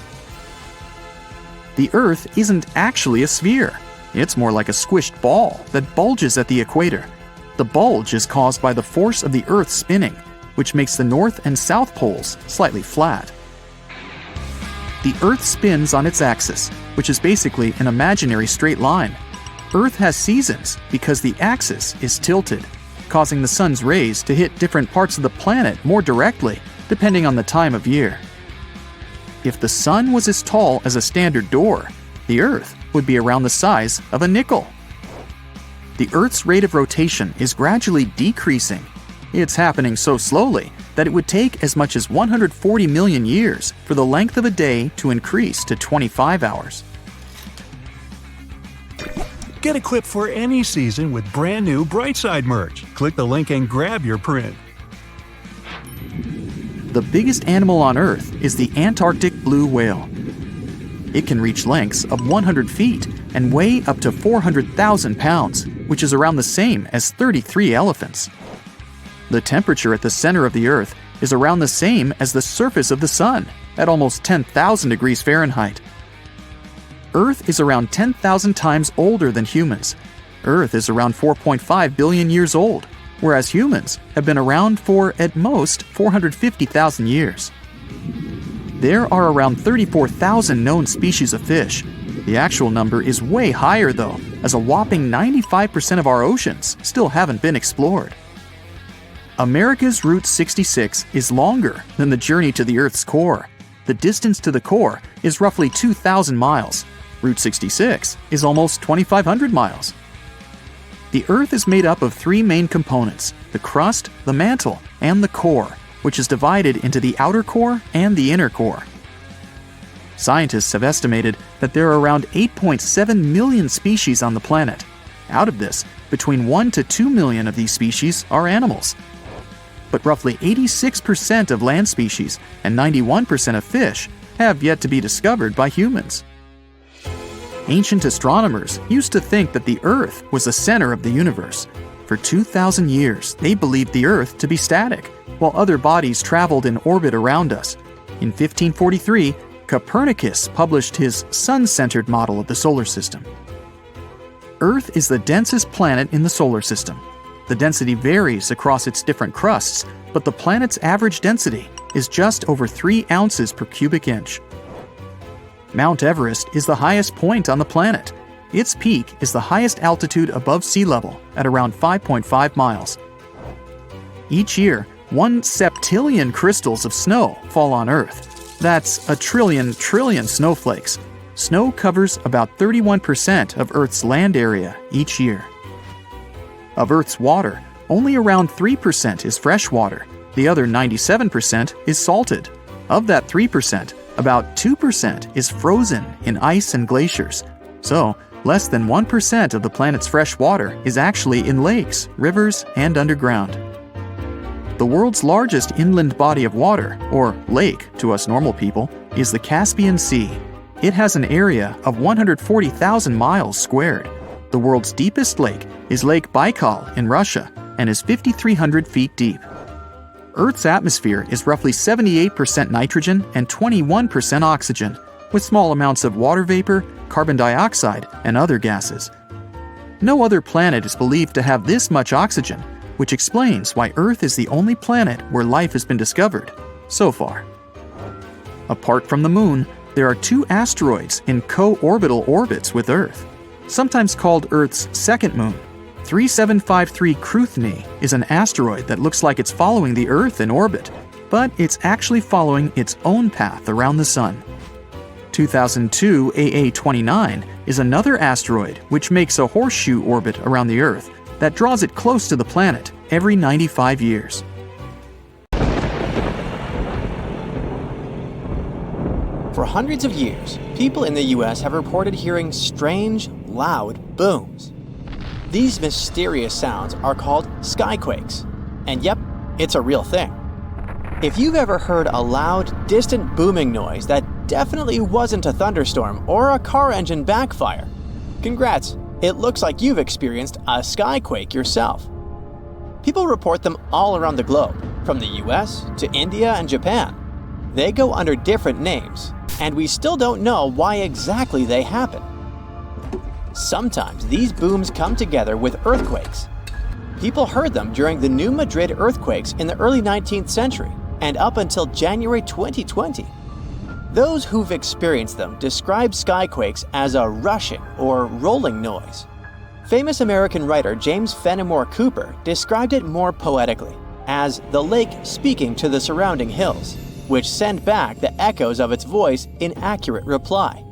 The Earth isn't actually a sphere. It's more like a squished ball that bulges at the equator. The bulge is caused by the force of the Earth spinning, which makes the north and south poles slightly flat. The Earth spins on its axis, which is basically an imaginary straight line. Earth has seasons because the axis is tilted, causing the sun's rays to hit different parts of the planet more directly, depending on the time of year. If the sun was as tall as a standard door, the Earth would be around the size of a nickel. The Earth's rate of rotation is gradually decreasing. It's happening so slowly that it would take as much as 140 million years for the length of a day to increase to 25 hours. Get equipped for any season with brand new Brightside merch. Click the link and grab your print. The biggest animal on Earth is the Antarctic blue whale. It can reach lengths of 100 feet and weigh up to 400,000 pounds, which is around the same as 33 elephants. The temperature at the center of the Earth is around the same as the surface of the Sun, at almost 10,000 degrees Fahrenheit. Earth is around 10,000 times older than humans. Earth is around 4.5 billion years old, whereas humans have been around for, at most, 450,000 years. There are around 34,000 known species of fish. The actual number is way higher though, as a whopping 95% of our oceans still haven't been explored. America's Route 66 is longer than the journey to the Earth's core. The distance to the core is roughly 2,000 miles. Route 66 is almost 2,500 miles. The Earth is made up of three main components: the crust, the mantle, and the core, which is divided into the outer core and the inner core. Scientists have estimated that there are around 8.7 million species on the planet. Out of this, between 1 to 2 million of these species are animals. But roughly 86% of land species and 91% of fish have yet to be discovered by humans. Ancient astronomers used to think that the Earth was the center of the universe. For 2,000 years, they believed the Earth to be static, while other bodies traveled in orbit around us. In 1543, Copernicus published his sun-centered model of the solar system. Earth is the densest planet in the solar system. The density varies across its different crusts, but the planet's average density is just over 3 ounces per cubic inch. Mount Everest is the highest point on the planet. Its peak is the highest altitude above sea level at around 5.5 miles. Each year, 1 septillion crystals of snow fall on Earth. That's a trillion snowflakes. Snow covers about 31% of Earth's land area each year. Of Earth's water, only around 3% is fresh water. The other 97% is salted. Of that 3%, about 2% is frozen in ice and glaciers. So, less than 1% of the planet's fresh water is actually in lakes, rivers, and underground. The world's largest inland body of water, or lake to us normal people, is the Caspian Sea. It has an area of 140,000 miles squared. The world's deepest lake is Lake Baikal in Russia and is 5,300 feet deep. Earth's atmosphere is roughly 78% nitrogen and 21% oxygen, with small amounts of water vapor, carbon dioxide, and other gases. No other planet is believed to have this much oxygen, which explains why Earth is the only planet where life has been discovered so far. Apart from the Moon, there are 2 asteroids in co-orbital orbits with Earth, sometimes called Earth's second moon. 3753 Cruithne is an asteroid that looks like it's following the Earth in orbit, but it's actually following its own path around the Sun. 2002 AA29 is another asteroid which makes a horseshoe orbit around the Earth that draws it close to the planet every 95 years. For hundreds of years, people in the US have reported hearing strange, loud booms. These mysterious sounds are called skyquakes. And yep, it's a real thing. If you've ever heard a loud, distant booming noise that definitely wasn't a thunderstorm or a car engine backfire, congrats, it looks like you've experienced a skyquake yourself. People report them all around the globe, from the US to India and Japan. They go under different names, and we still don't know why exactly they happen. Sometimes these booms come together with earthquakes. People heard them during the New Madrid earthquakes in the early 19th century and up until January 2020. Those who've experienced them describe skyquakes as a rushing or rolling noise. Famous American writer James Fenimore Cooper described it more poetically as the lake speaking to the surrounding hills, which sent back the echoes of its voice in accurate reply.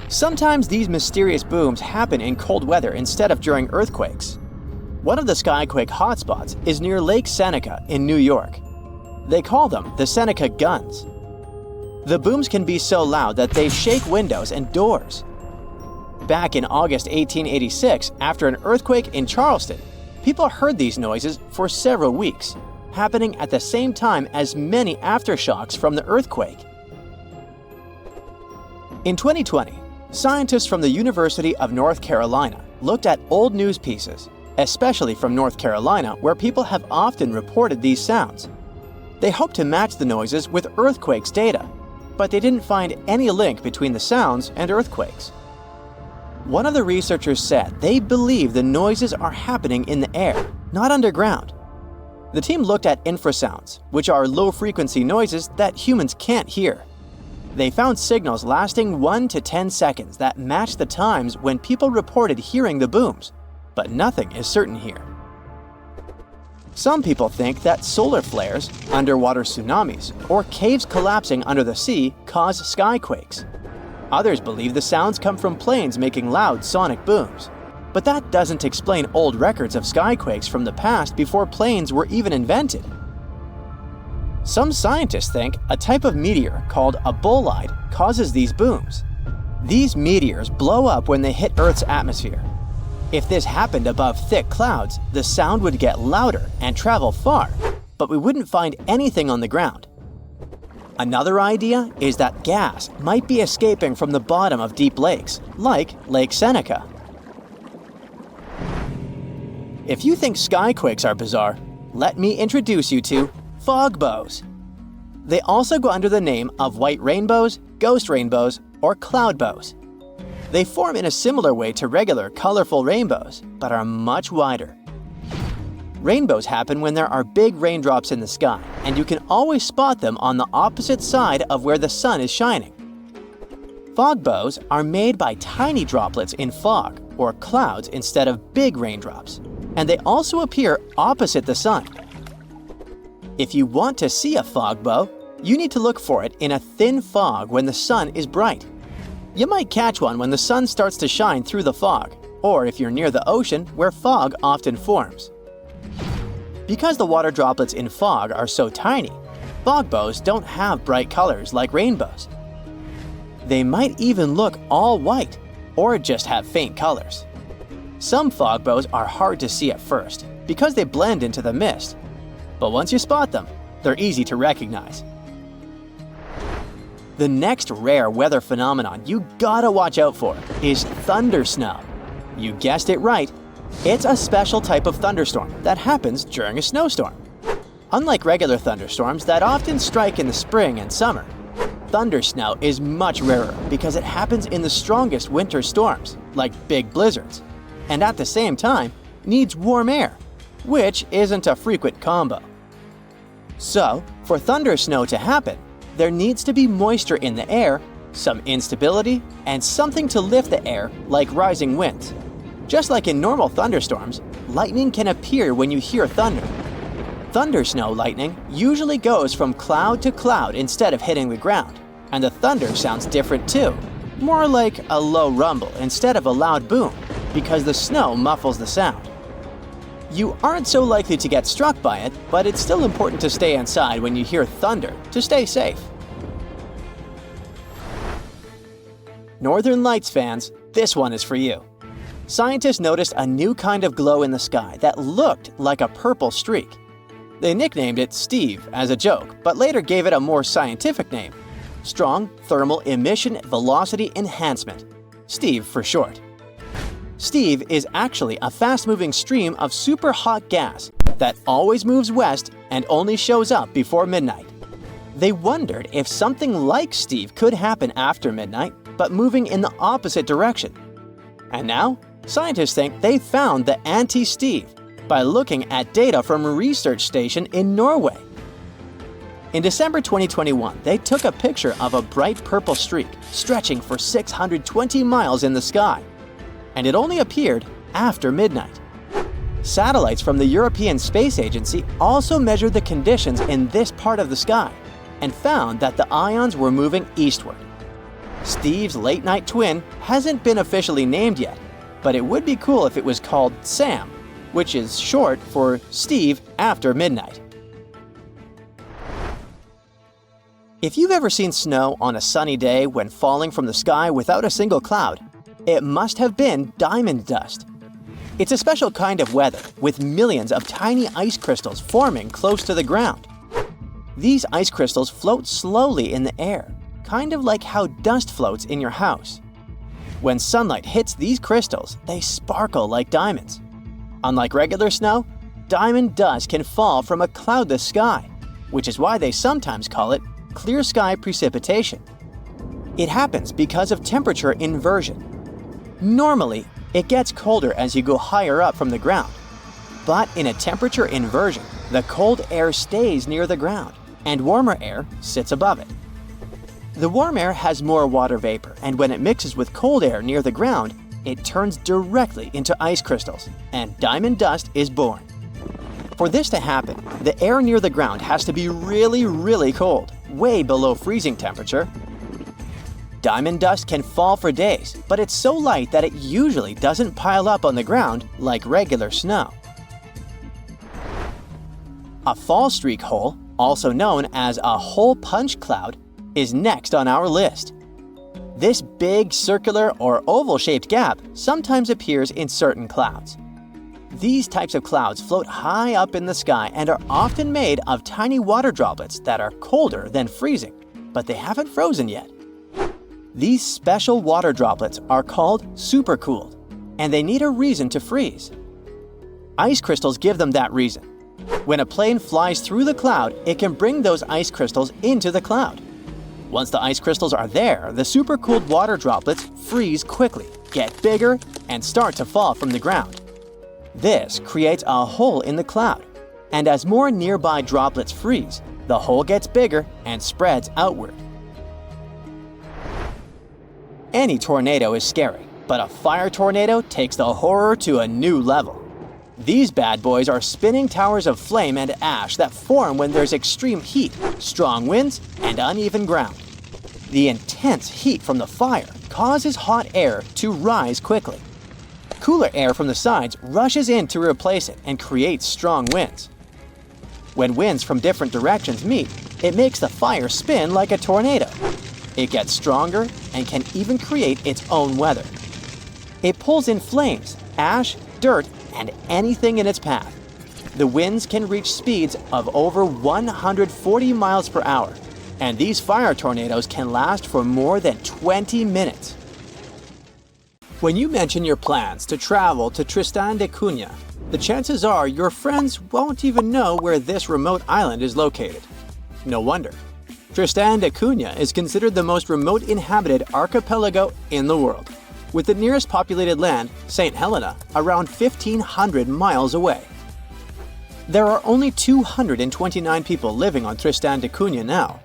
Sometimes these mysterious booms happen in cold weather instead of during earthquakes. One of the skyquake hotspots is near Lake Seneca in New York. They call them the Seneca guns. The booms can be so loud that they shake windows and doors. Back in August 1886, after an earthquake in Charleston, people heard these noises for several weeks, happening at the same time as many aftershocks from the earthquake. In 2020, scientists from the University of North Carolina looked at old news pieces, especially from North Carolina, where people have often reported these sounds. They hoped to match the noises with earthquakes data, but they didn't find any link between the sounds and earthquakes. One of the researchers said they believe the noises are happening in the air, not underground. The team looked at infrasounds, which are low-frequency noises that humans can't hear. They found signals lasting 1 to 10 seconds that matched the times when people reported hearing the booms, but nothing is certain here. Some people think that solar flares, underwater tsunamis, or caves collapsing under the sea cause skyquakes. Others believe the sounds come from planes making loud sonic booms. But that doesn't explain old records of skyquakes from the past before planes were even invented. Some scientists think a type of meteor called a bolide causes these booms. These meteors blow up when they hit Earth's atmosphere. If this happened above thick clouds, the sound would get louder and travel far, but we wouldn't find anything on the ground. Another idea is that gas might be escaping from the bottom of deep lakes, like Lake Seneca. If you think skyquakes are bizarre, let me introduce you to fog bows. They also go under the name of white rainbows, ghost rainbows, or cloud bows. They form in a similar way to regular colorful rainbows, but are much wider. Rainbows happen when there are big raindrops in the sky, and you can always spot them on the opposite side of where the sun is shining. Fog bows are made by tiny droplets in fog or clouds instead of big raindrops, and they also appear opposite the sun. If you want to see a fog bow, you need to look for it in a thin fog when the sun is bright. You might catch one when the sun starts to shine through the fog, or if you're near the ocean where fog often forms. Because the water droplets in fog are so tiny, fog bows don't have bright colors like rainbows. They might even look all white, or just have faint colors. Some fog bows are hard to see at first because they blend into the mist, but once you spot them, they're easy to recognize. The next rare weather phenomenon you gotta watch out for is thunder snow. You guessed it right. It's a special type of thunderstorm that happens during a snowstorm. Unlike regular thunderstorms that often strike in the spring and summer, thunder snow is much rarer because it happens in the strongest winter storms, like big blizzards, and at the same time needs warm air, which isn't a frequent combo. So, for thunder snow to happen, there needs to be moisture in the air, some instability, and something to lift the air like rising winds. Just like in normal thunderstorms, lightning can appear when you hear thunder. Thunder snow lightning usually goes from cloud to cloud instead of hitting the ground, and the thunder sounds different too, more like a low rumble instead of a loud boom, because the snow muffles the sound. You aren't so likely to get struck by it, but it's still important to stay inside when you hear thunder to stay safe. Northern Lights fans, this one is for you. Scientists noticed a new kind of glow in the sky that looked like a purple streak. They nicknamed it Steve as a joke, but later gave it a more scientific name: Strong Thermal Emission Velocity Enhancement, Steve for short. Steve is actually a fast-moving stream of super hot gas that always moves west and only shows up before midnight. They wondered if something like Steve could happen after midnight, but moving in the opposite direction. And now, scientists think they found the anti-Steve by looking at data from a research station in Norway. In December 2021, they took a picture of a bright purple streak stretching for 620 miles in the sky, and it only appeared after midnight. Satellites from the European Space Agency also measured the conditions in this part of the sky and found that the ions were moving eastward. Steve's late-night twin hasn't been officially named yet, but it would be cool if it was called Sam, which is short for Steve after midnight. If you've ever seen snow on a sunny day when falling from the sky without a single cloud, it must have been diamond dust. It's a special kind of weather with millions of tiny ice crystals forming close to the ground. These ice crystals float slowly in the air, kind of like how dust floats in your house. When sunlight hits these crystals, they sparkle like diamonds. Unlike regular snow, diamond dust can fall from a cloudless sky, which is why they sometimes call it clear sky precipitation. It happens because of temperature inversion. Normally, it gets colder as you go higher up from the ground. But in a temperature inversion, the cold air stays near the ground, and warmer air sits above it. The warm air has more water vapor, and when it mixes with cold air near the ground, it turns directly into ice crystals, and diamond dust is born. For this to happen, the air near the ground has to be really, really cold, way below freezing temperature. Diamond dust can fall for days, but it's so light that it usually doesn't pile up on the ground like regular snow. A fall streak hole, also known as a hole punch cloud, is next on our list. This big circular or oval-shaped gap sometimes appears in certain clouds. These types of clouds float high up in the sky and are often made of tiny water droplets that are colder than freezing, but they haven't frozen yet. These special water droplets are called supercooled, and they need a reason to freeze. Ice crystals give them that reason. When a plane flies through the cloud, it can bring those ice crystals into the cloud. Once the ice crystals are there, the supercooled water droplets freeze quickly, get bigger, and start to fall from the ground. This creates a hole in the cloud, and as more nearby droplets freeze, the hole gets bigger and spreads outward. Any tornado is scary, but a fire tornado takes the horror to a new level. These bad boys are spinning towers of flame and ash that form when there's extreme heat, strong winds, and uneven ground. The intense heat from the fire causes hot air to rise quickly. Cooler air from the sides rushes in to replace it and creates strong winds. When winds from different directions meet, it makes the fire spin like a tornado. It gets stronger and can even create its own weather. It pulls in flames, ash, dirt, and anything in its path. The winds can reach speeds of over 140 miles per hour, and these fire tornadoes can last for more than 20 minutes. When you mention your plans to travel to Tristan da Cunha, the chances are your friends won't even know where this remote island is located. No wonder. Tristan da Cunha is considered the most remote inhabited archipelago in the world, with the nearest populated land, St. Helena, around 1,500 miles away. There are only 229 people living on Tristan da Cunha now.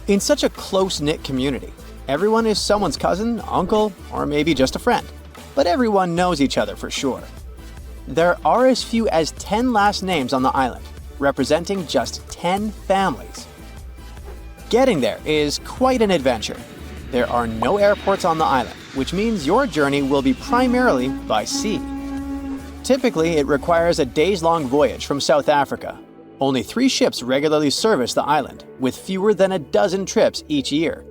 In such a close-knit community, everyone is someone's cousin, uncle, or maybe just a friend, but everyone knows each other for sure. There are as few as 10 last names on the island, representing just 10 families. Getting there is quite an adventure. There are no airports on the island, which means your journey will be primarily by sea. Typically, it requires a days-long voyage from South Africa. Only 3 ships regularly service the island, with fewer than a dozen trips each year.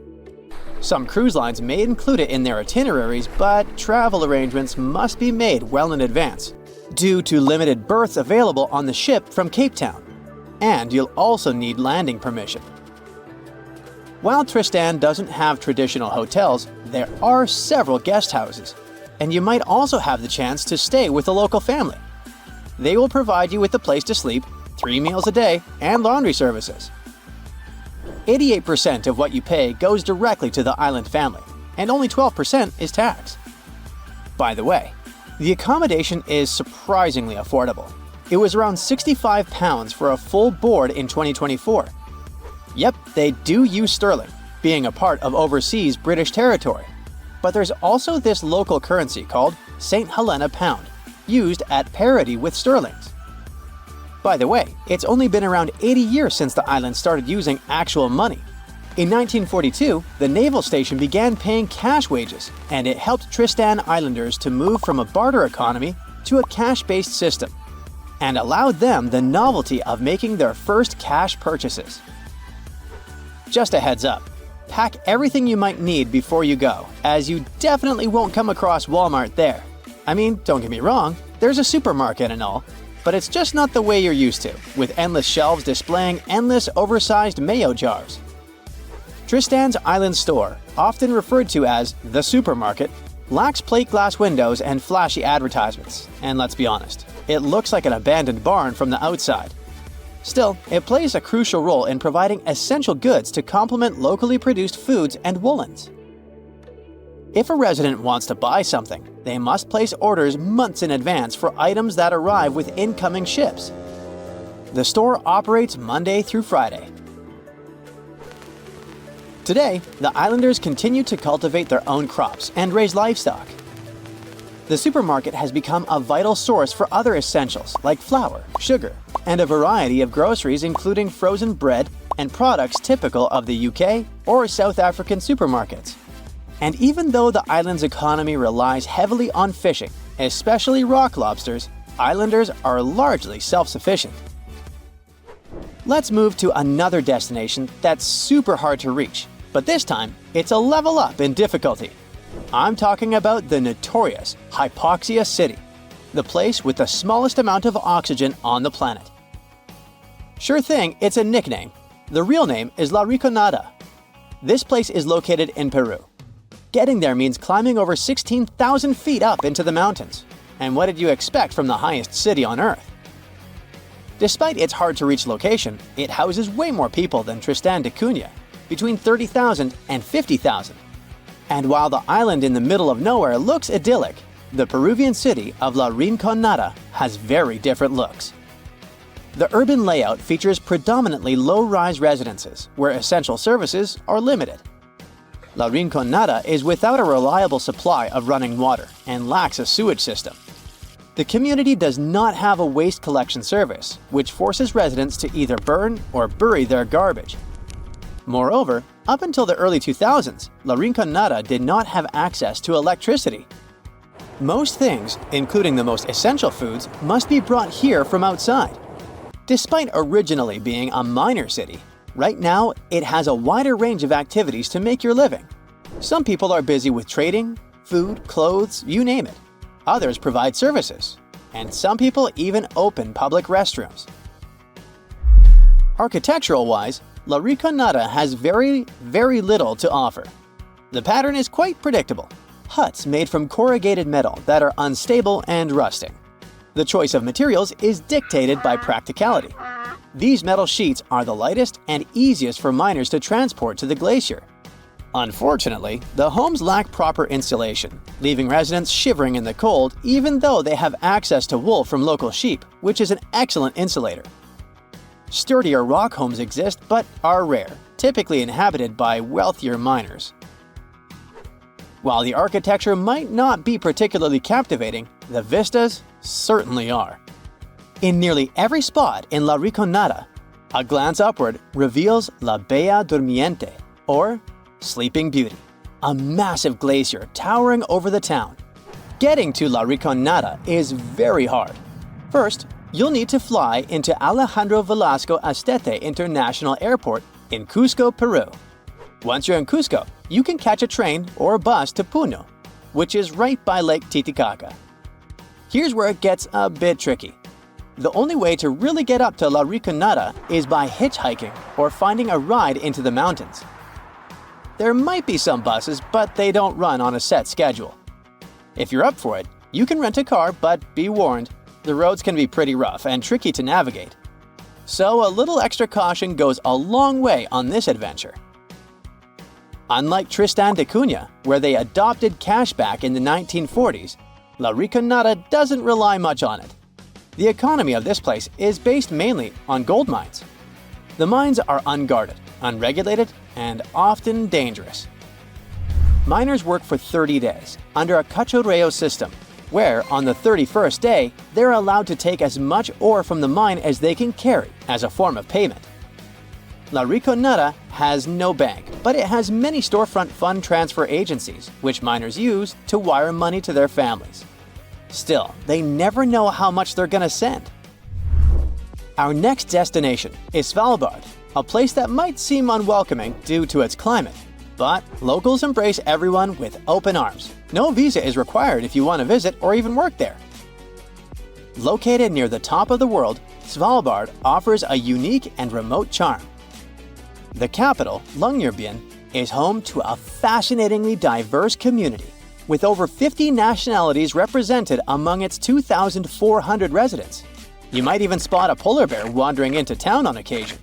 Some cruise lines may include it in their itineraries, but travel arrangements must be made well in advance, due to limited berths available on the ship from Cape Town. And you'll also need landing permission. While Tristan doesn't have traditional hotels, there are several guest houses, and you might also have the chance to stay with a local family. They will provide you with a place to sleep, 3 meals a day, and laundry services. 88% of what you pay goes directly to the island family, and only 12% is tax. By the way, the accommodation is surprisingly affordable. It was around £65 for a full board in 2024. Yep, they do use sterling, being a part of overseas British territory. But there's also this local currency called St. Helena Pound, used at parity with sterlings. By the way, it's only been around 80 years since the island started using actual money. In 1942, the naval station began paying cash wages, and it helped Tristan Islanders to move from a barter economy to a cash-based system, and allowed them the novelty of making their first cash purchases. Just a heads up, pack everything you might need before you go, as you definitely won't come across Walmart there. I mean, don't get me wrong, there's a supermarket and all, but it's just not the way you're used to, with endless shelves displaying endless oversized mayo jars. Tristan's Island store, often referred to as the supermarket, lacks plate glass windows and flashy advertisements, and let's be honest, it looks like an abandoned barn from the outside. Still, it plays a crucial role in providing essential goods to complement locally produced foods and woolens. If a resident wants to buy something, they must place orders months in advance for items that arrive with incoming ships. The store operates Monday through Friday. Today, the islanders continue to cultivate their own crops and raise livestock. The supermarket has become a vital source for other essentials like flour, sugar, and a variety of groceries including frozen bread and products typical of the UK or South African supermarkets. And even though the island's economy relies heavily on fishing, especially rock lobsters, islanders are largely self-sufficient. Let's move to another destination that's super hard to reach, but this time it's a level up in difficulty. I'm talking about the notorious Hypoxia City, the place with the smallest amount of oxygen on the planet. Sure thing, it's a nickname. The real name is La Rinconada. This place is located in Peru. Getting there means climbing over 16,000 feet up into the mountains. And what did you expect from the highest city on Earth? Despite its hard-to-reach location, it houses way more people than Tristan da Cunha, between 30,000 and 50,000. And while the island in the middle of nowhere looks idyllic, the Peruvian city of La Rinconada has very different looks. The urban layout features predominantly low-rise residences, where essential services are limited. La Rinconada is without a reliable supply of running water and lacks a sewage system. The community does not have a waste collection service, which forces residents to either burn or bury their garbage. Moreover, up until the early 2000s, La Rinconada did not have access to electricity. Most things, including the most essential foods, must be brought here from outside. Despite originally being a miner city, right now it has a wider range of activities to make your living. Some people are busy with trading, food, clothes, you name it. Others provide services, and some people even open public restrooms. Architectural-wise, La Rinconada has very little to offer. The pattern is quite predictable. Huts made from corrugated metal that are unstable and rusting. The choice of materials is dictated by practicality. These metal sheets are the lightest and easiest for miners to transport to the glacier. Unfortunately, the homes lack proper insulation, leaving residents shivering in the cold even though they have access to wool from local sheep, which is an excellent insulator. Sturdier rock homes exist but are rare, typically inhabited by wealthier miners. While the architecture might not be particularly captivating, the vistas certainly are. In nearly every spot in La Rinconada, a glance upward reveals La Bella Durmiente, or Sleeping Beauty, a massive glacier towering over the town. Getting to La Rinconada is very hard. First, you'll need to fly into Alejandro Velasco Astete International Airport in Cusco, Peru. Once you're in Cusco, you can catch a train or a bus to Puno, which is right by Lake Titicaca. Here's where it gets a bit tricky. The only way to really get up to La Rinconada is by hitchhiking or finding a ride into the mountains. There might be some buses, but they don't run on a set schedule. If you're up for it, you can rent a car, but be warned, the roads can be pretty rough and tricky to navigate. So a little extra caution goes a long way on this adventure. Unlike Tristan da Cunha, where they adopted cash back in the 1940s, La Rinconada doesn't rely much on it. The economy of this place is based mainly on gold mines. The mines are unguarded, unregulated, and often dangerous. Miners work for 30 days under a cachorreo system, where on the 31st day, they're allowed to take as much ore from the mine as they can carry as a form of payment. La Riconada has no bank, but it has many storefront fund transfer agencies, which miners use to wire money to their families. Still, they never know how much they're gonna send. Our next destination is Svalbard, a place that might seem unwelcoming due to its climate. But locals embrace everyone with open arms. No visa is required if you want to visit or even work there. Located near the top of the world, Svalbard offers a unique and remote charm. The capital, Longyearbyen, is home to a fascinatingly diverse community, with over 50 nationalities represented among its 2,400 residents. You might even spot a polar bear wandering into town on occasion.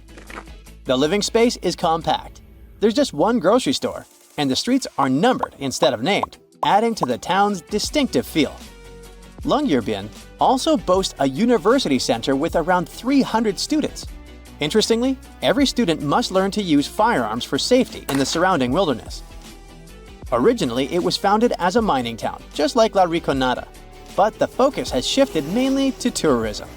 The living space is compact. There's just one grocery store, and the streets are numbered instead of named, adding to the town's distinctive feel. Longyearbyen also boasts a university center with around 300 students. Interestingly, every student must learn to use firearms for safety in the surrounding wilderness. Originally, it was founded as a mining town, just like La Riconada, but the focus has shifted mainly to tourism.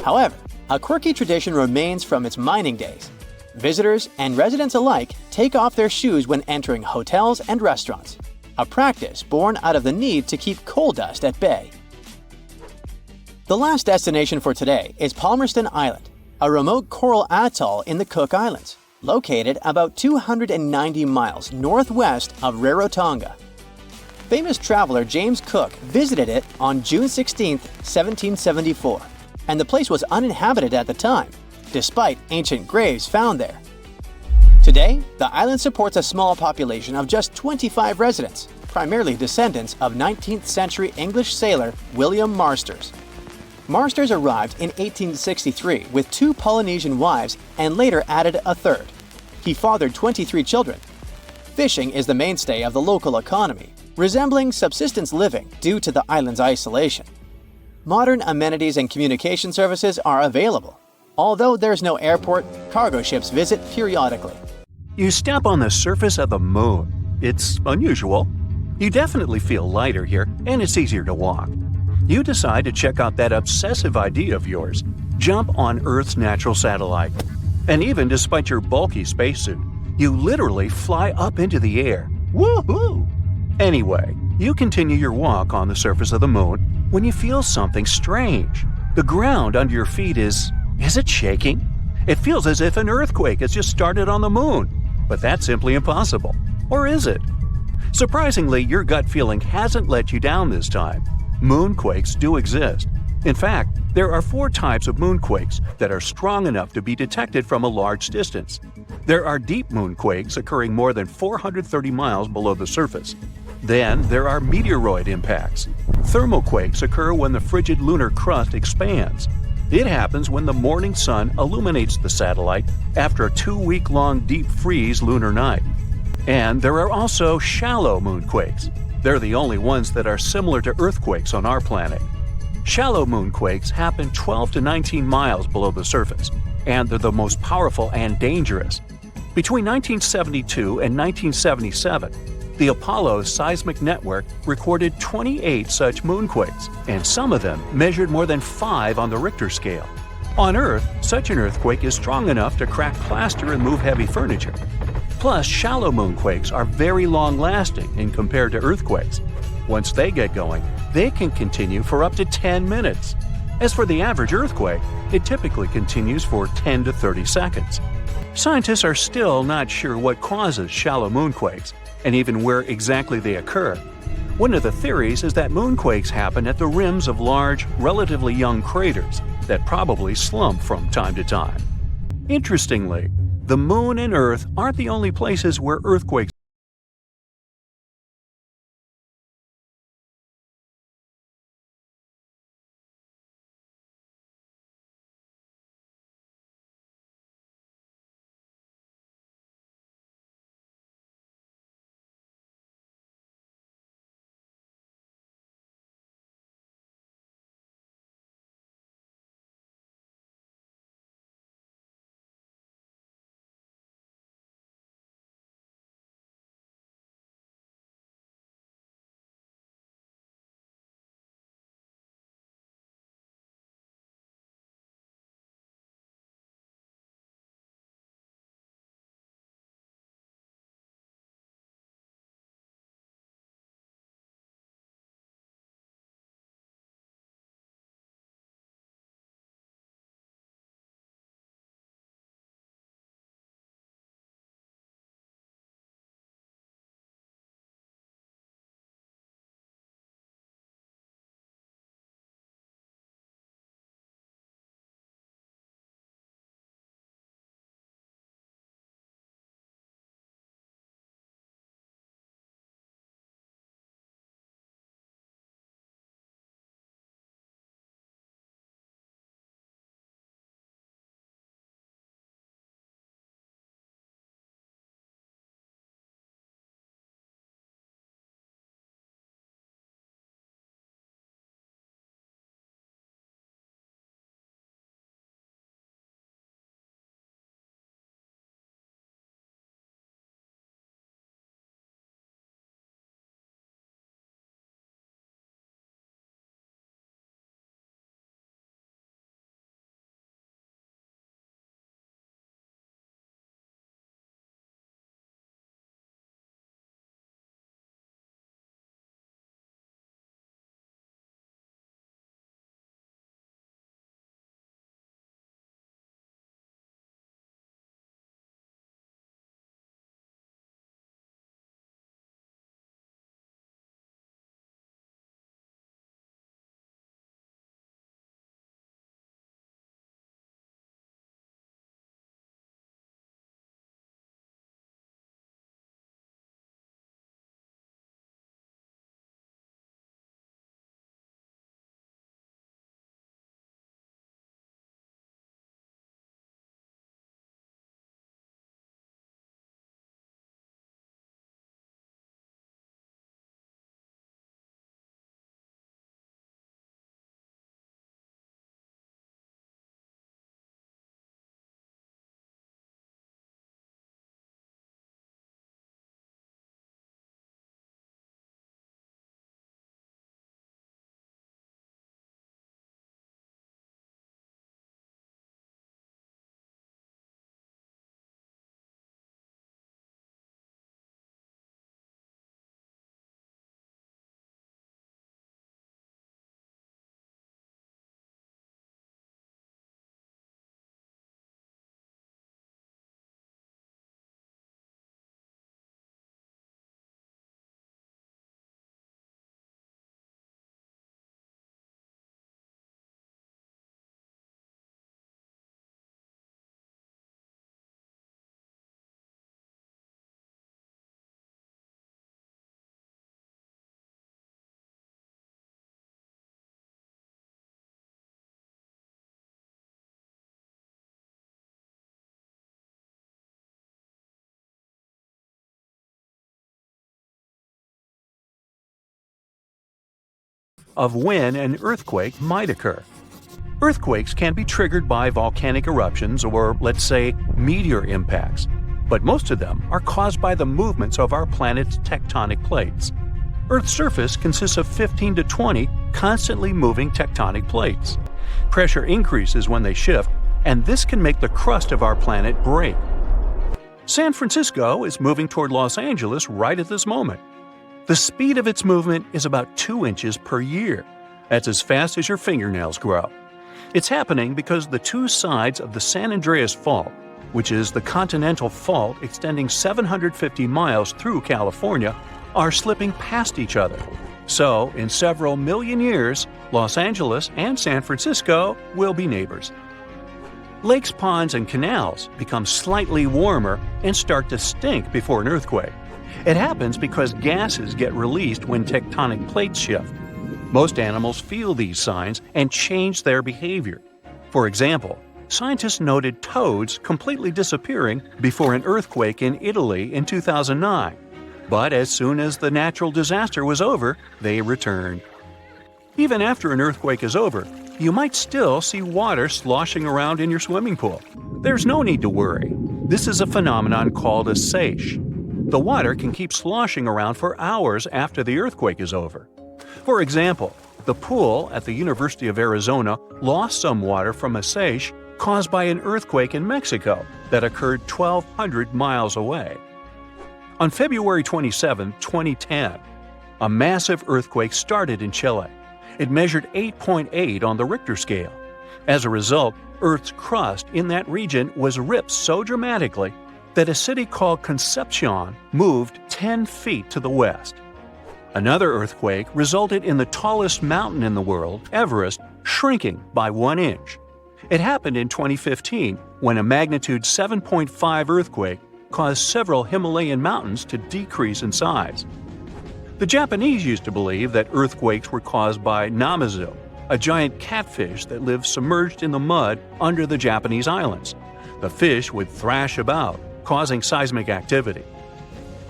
However, a quirky tradition remains from its mining days. Visitors and residents alike take off their shoes when entering hotels and restaurants, a practice born out of the need to keep coal dust at bay. The last destination for today is Palmerston Island, a remote coral atoll in the Cook Islands, located about 290 miles northwest of Rarotonga. Famous traveler James Cook visited it on June 16, 1774, and the place was uninhabited at the time, despite ancient graves found there. Today, the island supports a small population of just 25 residents, primarily descendants of 19th century English sailor William Marsters. Marsters arrived in 1863 with 2 Polynesian wives and later added a third. He fathered 23 children. Fishing is the mainstay of the local economy, resembling subsistence living due to the island's isolation. Modern amenities and communication services are available. Although there's no airport, cargo ships visit periodically. You step on the surface of the moon. It's unusual. You definitely feel lighter here, and it's easier to walk. You decide to check out that obsessive idea of yours, jump on Earth's natural satellite. And even despite your bulky spacesuit, you literally fly up into the air. Woohoo! Anyway, you continue your walk on the surface of the moon when you feel something strange. The ground under your feet is it shaking? It feels as if an earthquake has just started on the moon, but that's simply impossible. Or is it? Surprisingly, your gut feeling hasn't let you down this time. Moonquakes do exist. In fact, there are 4 types of moonquakes that are strong enough to be detected from a large distance. There are deep moonquakes occurring more than 430 miles below the surface. Then there are meteoroid impacts. Thermoquakes occur when the frigid lunar crust expands. It happens when the morning sun illuminates the satellite after a 2-week-long deep freeze lunar night. And there are also shallow moonquakes. They're the only ones that are similar to earthquakes on our planet. Shallow moonquakes happen 12 to 19 miles below the surface, and they're the most powerful and dangerous. Between 1972 and 1977, the Apollo Seismic Network recorded 28 such moonquakes, and some of them measured more than 5 on the Richter scale. On Earth, such an earthquake is strong enough to crack plaster and move heavy furniture. Plus, shallow moonquakes are very long-lasting in compared to earthquakes. Once they get going, they can continue for up to 10 minutes. As for the average earthquake, it typically continues for 10 to 30 seconds. Scientists are still not sure what causes shallow moonquakes, and even where exactly they occur. One of the theories is that moonquakes happen at the rims of large, relatively young craters that probably slump from time to time. Interestingly, the Moon and Earth aren't the only places where earthquakes of when an earthquake might occur. Earthquakes can be triggered by volcanic eruptions or, let's say, meteor impacts, but most of them are caused by the movements of our planet's tectonic plates. Earth's surface consists of 15 to 20 constantly moving tectonic plates. Pressure increases when they shift, and this can make the crust of our planet break. San Francisco is moving toward Los Angeles right at this moment. The speed of its movement is about 2 inches per year. That's as fast as your fingernails grow. It's happening because the two sides of the San Andreas Fault, which is the continental fault extending 750 miles through California, are slipping past each other. So, in several million years, Los Angeles and San Francisco will be neighbors. Lakes, ponds, and canals become slightly warmer and start to stink before an earthquake. It happens because gases get released when tectonic plates shift. Most animals feel these signs and change their behavior. For example, scientists noted toads completely disappearing before an earthquake in Italy in 2009. But as soon as the natural disaster was over, they returned. Even after an earthquake is over, you might still see water sloshing around in your swimming pool. There's no need to worry. This is a phenomenon called a seiche. The water can keep sloshing around for hours after the earthquake is over. For example, the pool at the University of Arizona lost some water from a seiche caused by an earthquake in Mexico that occurred 1,200 miles away. On February 27, 2010, a massive earthquake started in Chile. It measured 8.8 on the Richter scale. As a result, Earth's crust in that region was ripped so dramatically that a city called Concepcion moved 10 feet to the west. Another earthquake resulted in the tallest mountain in the world, Everest, shrinking by 1 inch. It happened in 2015 when a magnitude 7.5 earthquake caused several Himalayan mountains to decrease in size. The Japanese used to believe that earthquakes were caused by namazu, a giant catfish that lives submerged in the mud under the Japanese islands. The fish would thrash about, causing seismic activity.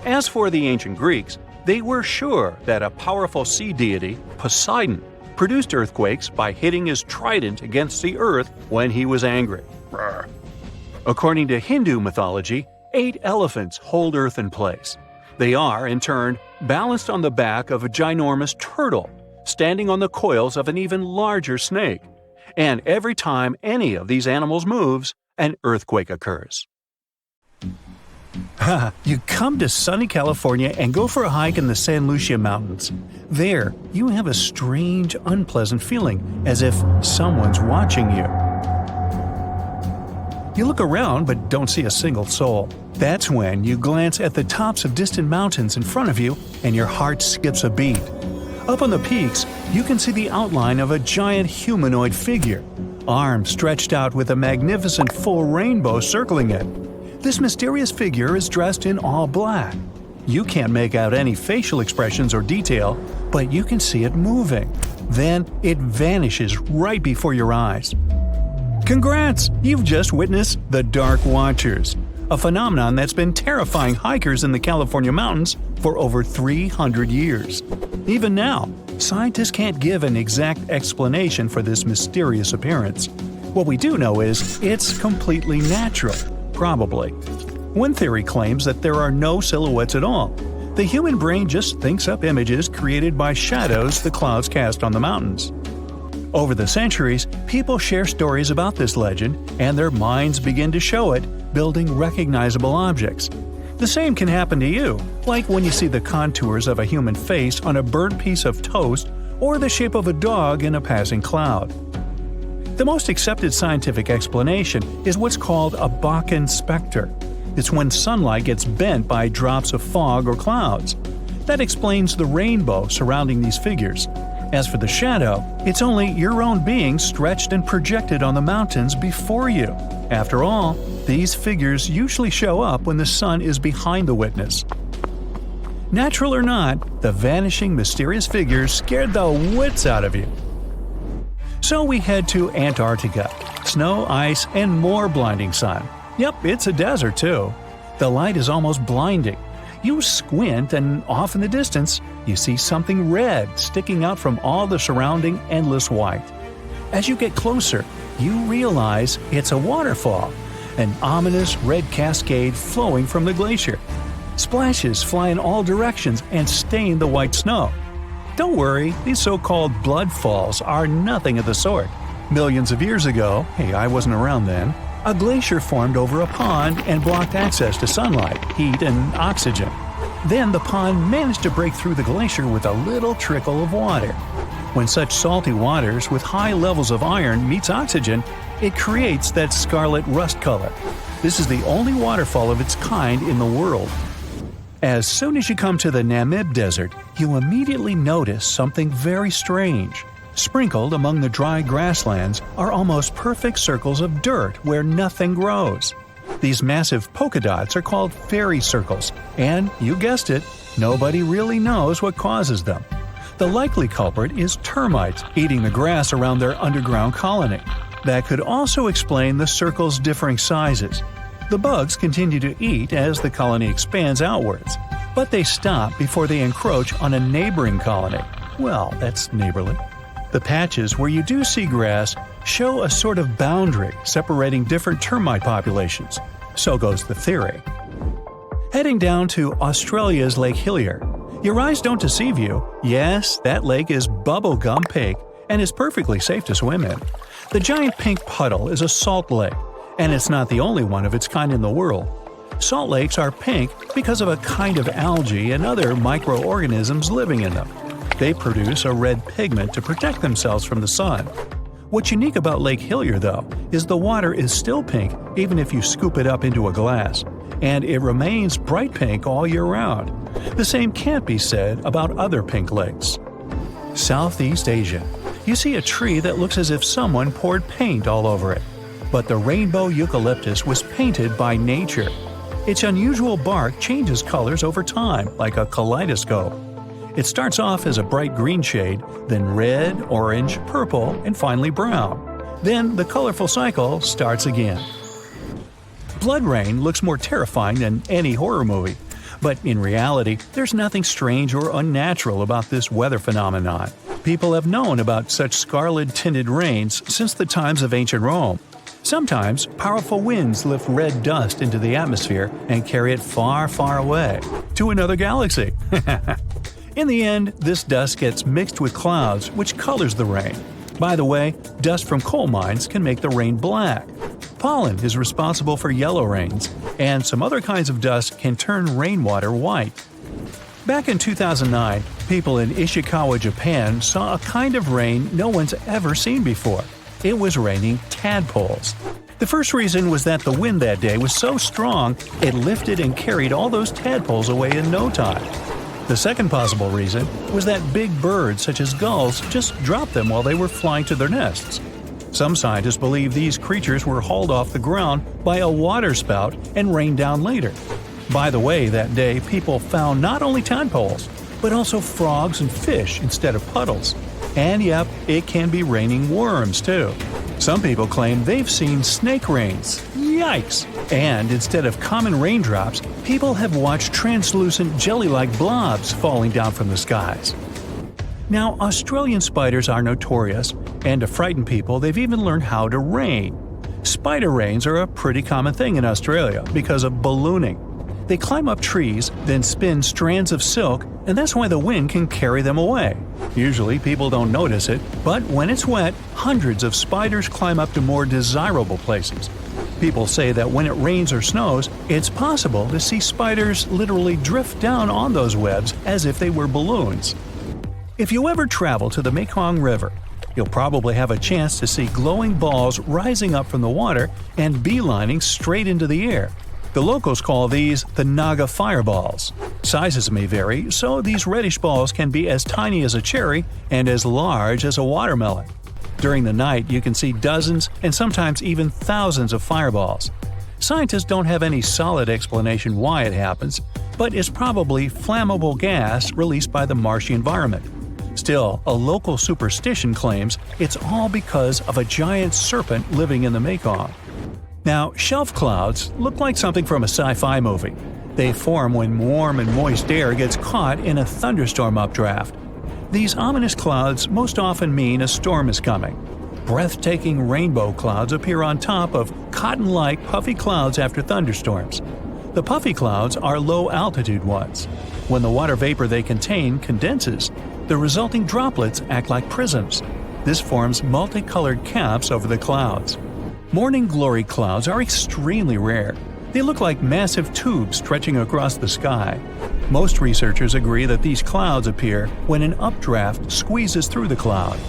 As for the ancient Greeks, they were sure that a powerful sea deity, Poseidon, produced earthquakes by hitting his trident against the earth when he was angry. According to Hindu mythology, 8 elephants hold Earth in place. They are, in turn, balanced on the back of a ginormous turtle, standing on the coils of an even larger snake. And every time any of these animals moves, an earthquake occurs. You come to sunny California and go for a hike in the San Lucia Mountains. There, you have a strange, unpleasant feeling, as if someone's watching you. You look around but don't see a single soul. That's when you glance at the tops of distant mountains in front of you and your heart skips a beat. Up on the peaks, you can see the outline of a giant humanoid figure, arms stretched out with a magnificent full rainbow circling it. This mysterious figure is dressed in all black. You can't make out any facial expressions or detail, but you can see it moving. Then it vanishes right before your eyes. Congrats! You've just witnessed the Dark Watchers, a phenomenon that's been terrifying hikers in the California mountains for over 300 years. Even now, scientists can't give an exact explanation for this mysterious appearance. What we do know is it's completely natural. Probably. One theory claims that there are no silhouettes at all. The human brain just thinks up images created by shadows the clouds cast on the mountains. Over the centuries, people share stories about this legend, and their minds begin to show it, building recognizable objects. The same can happen to you, like when you see the contours of a human face on a burnt piece of toast or the shape of a dog in a passing cloud. The most accepted scientific explanation is what's called a Bakken specter. It's when sunlight gets bent by drops of fog or clouds. That explains the rainbow surrounding these figures. As for the shadow, it's only your own being stretched and projected on the mountains before you. After all, these figures usually show up when the sun is behind the witness. Natural or not, the vanishing mysterious figures scared the wits out of you. So we head to Antarctica. Snow, ice, and more blinding sun. Yep, it's a desert too. The light is almost blinding. You squint, and off in the distance, you see something red sticking out from all the surrounding endless white. As you get closer, you realize it's a waterfall, an ominous red cascade flowing from the glacier. Splashes fly in all directions and stain the white snow. Don't worry, these so-called blood falls are nothing of the sort. Millions of years ago, hey, I wasn't around then, a glacier formed over a pond and blocked access to sunlight, heat, and oxygen. Then the pond managed to break through the glacier with a little trickle of water. When such salty waters with high levels of iron meets oxygen, it creates that scarlet rust color. This is the only waterfall of its kind in the world. As soon as you come to the Namib Desert, you immediately notice something very strange. Sprinkled among the dry grasslands are almost perfect circles of dirt where nothing grows. These massive polka dots are called fairy circles, and, you guessed it, nobody really knows what causes them. The likely culprit is termites eating the grass around their underground colony. That could also explain the circles' differing sizes. The bugs continue to eat as the colony expands outwards, but they stop before they encroach on a neighboring colony. Well, that's neighborly. The patches where you do see grass show a sort of boundary separating different termite populations. So goes the theory. Heading down to Australia's Lake Hillier. Your eyes don't deceive you. Yes, that lake is bubblegum pink and is perfectly safe to swim in. The giant pink puddle is a salt lake, and it's not the only one of its kind in the world. Salt lakes are pink because of a kind of algae and other microorganisms living in them. They produce a red pigment to protect themselves from the sun. What's unique about Lake Hillier, though, is the water is still pink even if you scoop it up into a glass, and it remains bright pink all year round. The same can't be said about other pink lakes. Southeast Asia. You see a tree that looks as if someone poured paint all over it. But the rainbow eucalyptus was painted by nature. Its unusual bark changes colors over time, like a kaleidoscope. It starts off as a bright green shade, then red, orange, purple, and finally brown. Then the colorful cycle starts again. Blood rain looks more terrifying than any horror movie, but in reality, there's nothing strange or unnatural about this weather phenomenon. People have known about such scarlet-tinted rains since the times of ancient Rome. Sometimes, powerful winds lift red dust into the atmosphere and carry it far, far away, to another galaxy. In the end, this dust gets mixed with clouds, which colors the rain. By the way, dust from coal mines can make the rain black. Pollen is responsible for yellow rains, and some other kinds of dust can turn rainwater white. Back in 2009, people in Ishikawa, Japan saw a kind of rain no one's ever seen before. It was raining tadpoles. The first reason was that the wind that day was so strong, it lifted and carried all those tadpoles away in no time. The second possible reason was that big birds such as gulls just dropped them while they were flying to their nests. Some scientists believe these creatures were hauled off the ground by a waterspout and rained down later. By the way, that day people found not only tadpoles, but also frogs and fish instead of puddles. And yep, it can be raining worms too. Some people claim they've seen snake rains. Yikes! And instead of common raindrops, people have watched translucent jelly-like blobs falling down from the skies. Now, Australian spiders are notorious, and to frighten people, they've even learned how to rain. Spider rains are a pretty common thing in Australia because of ballooning. They climb up trees, then spin strands of silk, and that's why the wind can carry them away. Usually people don't notice it, but when it's wet, hundreds of spiders climb up to more desirable places. People say that when it rains or snows, it's possible to see spiders literally drift down on those webs as if they were balloons. If you ever travel to the Mekong River, you'll probably have a chance to see glowing balls rising up from the water and beelining straight into the air. The locals call these the Naga fireballs. Sizes may vary, so these reddish balls can be as tiny as a cherry and as large as a watermelon. During the night, you can see dozens and sometimes even thousands of fireballs. Scientists don't have any solid explanation why it happens, but it's probably flammable gas released by the marshy environment. Still, a local superstition claims it's all because of a giant serpent living in the Mekong. Now, shelf clouds look like something from a sci-fi movie. They form when warm and moist air gets caught in a thunderstorm updraft. These ominous clouds most often mean a storm is coming. Breathtaking rainbow clouds appear on top of cotton-like puffy clouds after thunderstorms. The puffy clouds are low-altitude ones. When the water vapor they contain condenses, the resulting droplets act like prisms. This forms multicolored caps over the clouds. Morning glory clouds are extremely rare. They look like massive tubes stretching across the sky. Most researchers agree that these clouds appear when an updraft squeezes through the cloud.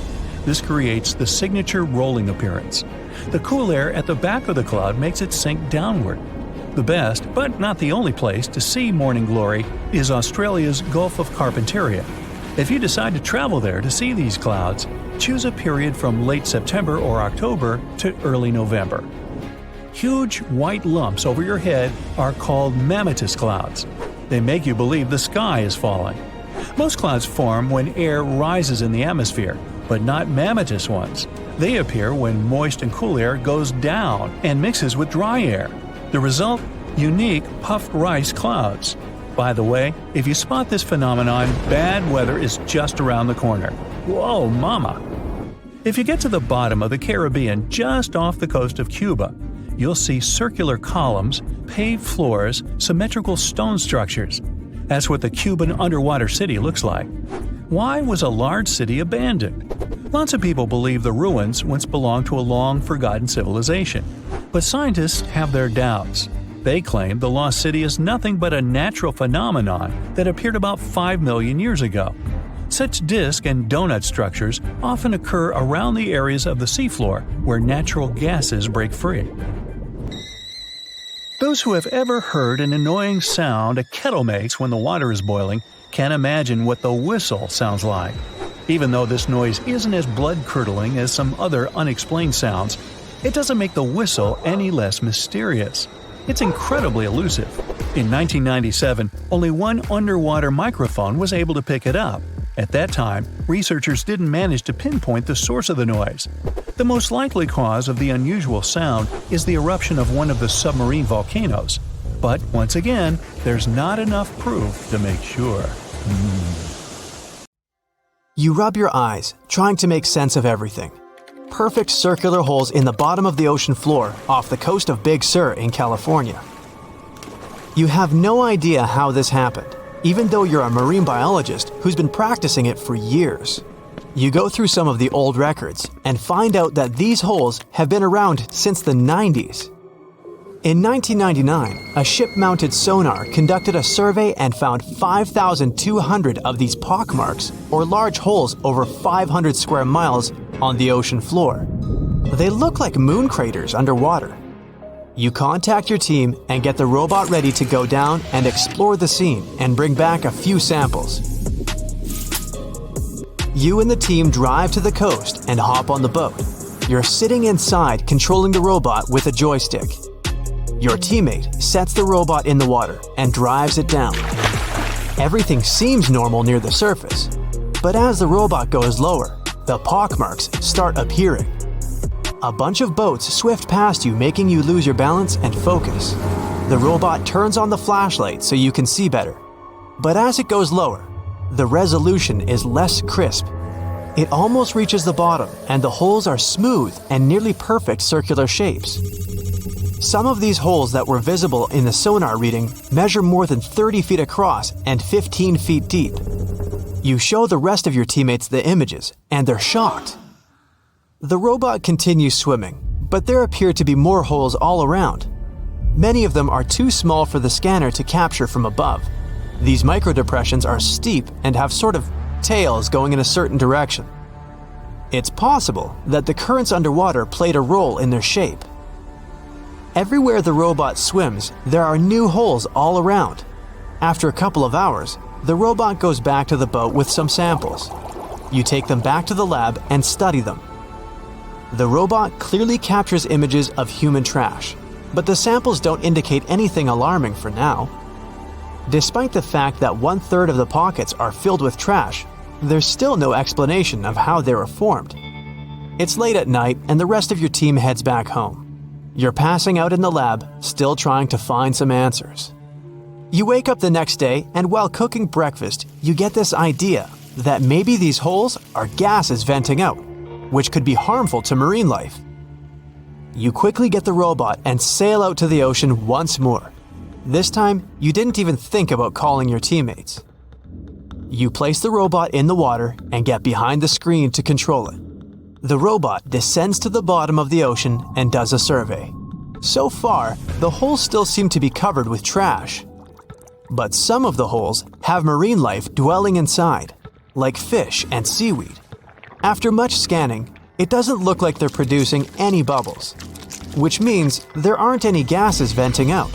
This creates the signature rolling appearance. The cool air at the back of the cloud makes it sink downward. The best, but not the only place to see morning glory is Australia's Gulf of Carpentaria. If you decide to travel there to see these clouds, choose a period from late September or October to early November. Huge white lumps over your head are called mammatus clouds. They make you believe the sky is falling. Most clouds form when air rises in the atmosphere, but not mammatus ones. They appear when moist and cool air goes down and mixes with dry air. The result? Unique puffed rice clouds. By the way, if you spot this phenomenon, bad weather is just around the corner. Whoa, mama! If you get to the bottom of the Caribbean just off the coast of Cuba, you'll see circular columns, paved floors, symmetrical stone structures. That's what the Cuban underwater city looks like. Why was a large city abandoned? Lots of people believe the ruins once belonged to a long-forgotten civilization. But scientists have their doubts. They claim the lost city is nothing but a natural phenomenon that appeared about 5 million years ago. Such disk and donut structures often occur around the areas of the seafloor where natural gases break free. Those who have ever heard an annoying sound a kettle makes when the water is boiling can imagine what the whistle sounds like. Even though this noise isn't as blood-curdling as some other unexplained sounds, it doesn't make the whistle any less mysterious. It's incredibly elusive. In 1997, only one underwater microphone was able to pick it up. At that time, researchers didn't manage to pinpoint the source of the noise. The most likely cause of the unusual sound is the eruption of one of the submarine volcanoes. But once again, there's not enough proof to make sure. You rub your eyes, trying to make sense of everything. Perfect circular holes in the bottom of the ocean floor off the coast of Big Sur in California. You have no idea how this happened, even though you're a marine biologist who's been practicing it for years. You go through some of the old records and find out that these holes have been around since the 90s. In 1999, a ship-mounted sonar conducted a survey and found 5,200 of these pock marks, or large holes over 500 square miles, on the ocean floor. They look like moon craters underwater. You contact your team and get the robot ready to go down and explore the scene and bring back a few samples. You and the team drive to the coast and hop on the boat. You're sitting inside controlling the robot with a joystick. Your teammate sets the robot in the water and drives it down. Everything seems normal near the surface, but as the robot goes lower, the pockmarks start appearing. A bunch of boats swift past you, making you lose your balance and focus. The robot turns on the flashlight so you can see better. But as it goes lower, the resolution is less crisp. It almost reaches the bottom, and the holes are smooth and nearly perfect circular shapes. Some of these holes that were visible in the sonar reading measure more than 30 feet across and 15 feet deep. You show the rest of your teammates the images, and they're shocked. The robot continues swimming, but there appear to be more holes all around. Many of them are too small for the scanner to capture from above. These microdepressions are steep and have sort of tails going in a certain direction. It's possible that the currents underwater played a role in their shape. Everywhere the robot swims, there are new holes all around. After a couple of hours, the robot goes back to the boat with some samples. You take them back to the lab and study them. The robot clearly captures images of human trash, but the samples don't indicate anything alarming for now. Despite the fact that 1/3 of the pockets are filled with trash, there's still no explanation of how they were formed. It's late at night and the rest of your team heads back home. You're passing out in the lab, still trying to find some answers. You wake up the next day, and while cooking breakfast, you get this idea that maybe these holes are gases venting out, which could be harmful to marine life. You quickly get the robot and sail out to the ocean once more. This time, you didn't even think about calling your teammates. You place the robot in the water and get behind the screen to control it. The robot descends to the bottom of the ocean and does a survey. So far, the holes still seem to be covered with trash. But some of the holes have marine life dwelling inside, like fish and seaweed. After much scanning, it doesn't look like they're producing any bubbles, which means there aren't any gases venting out,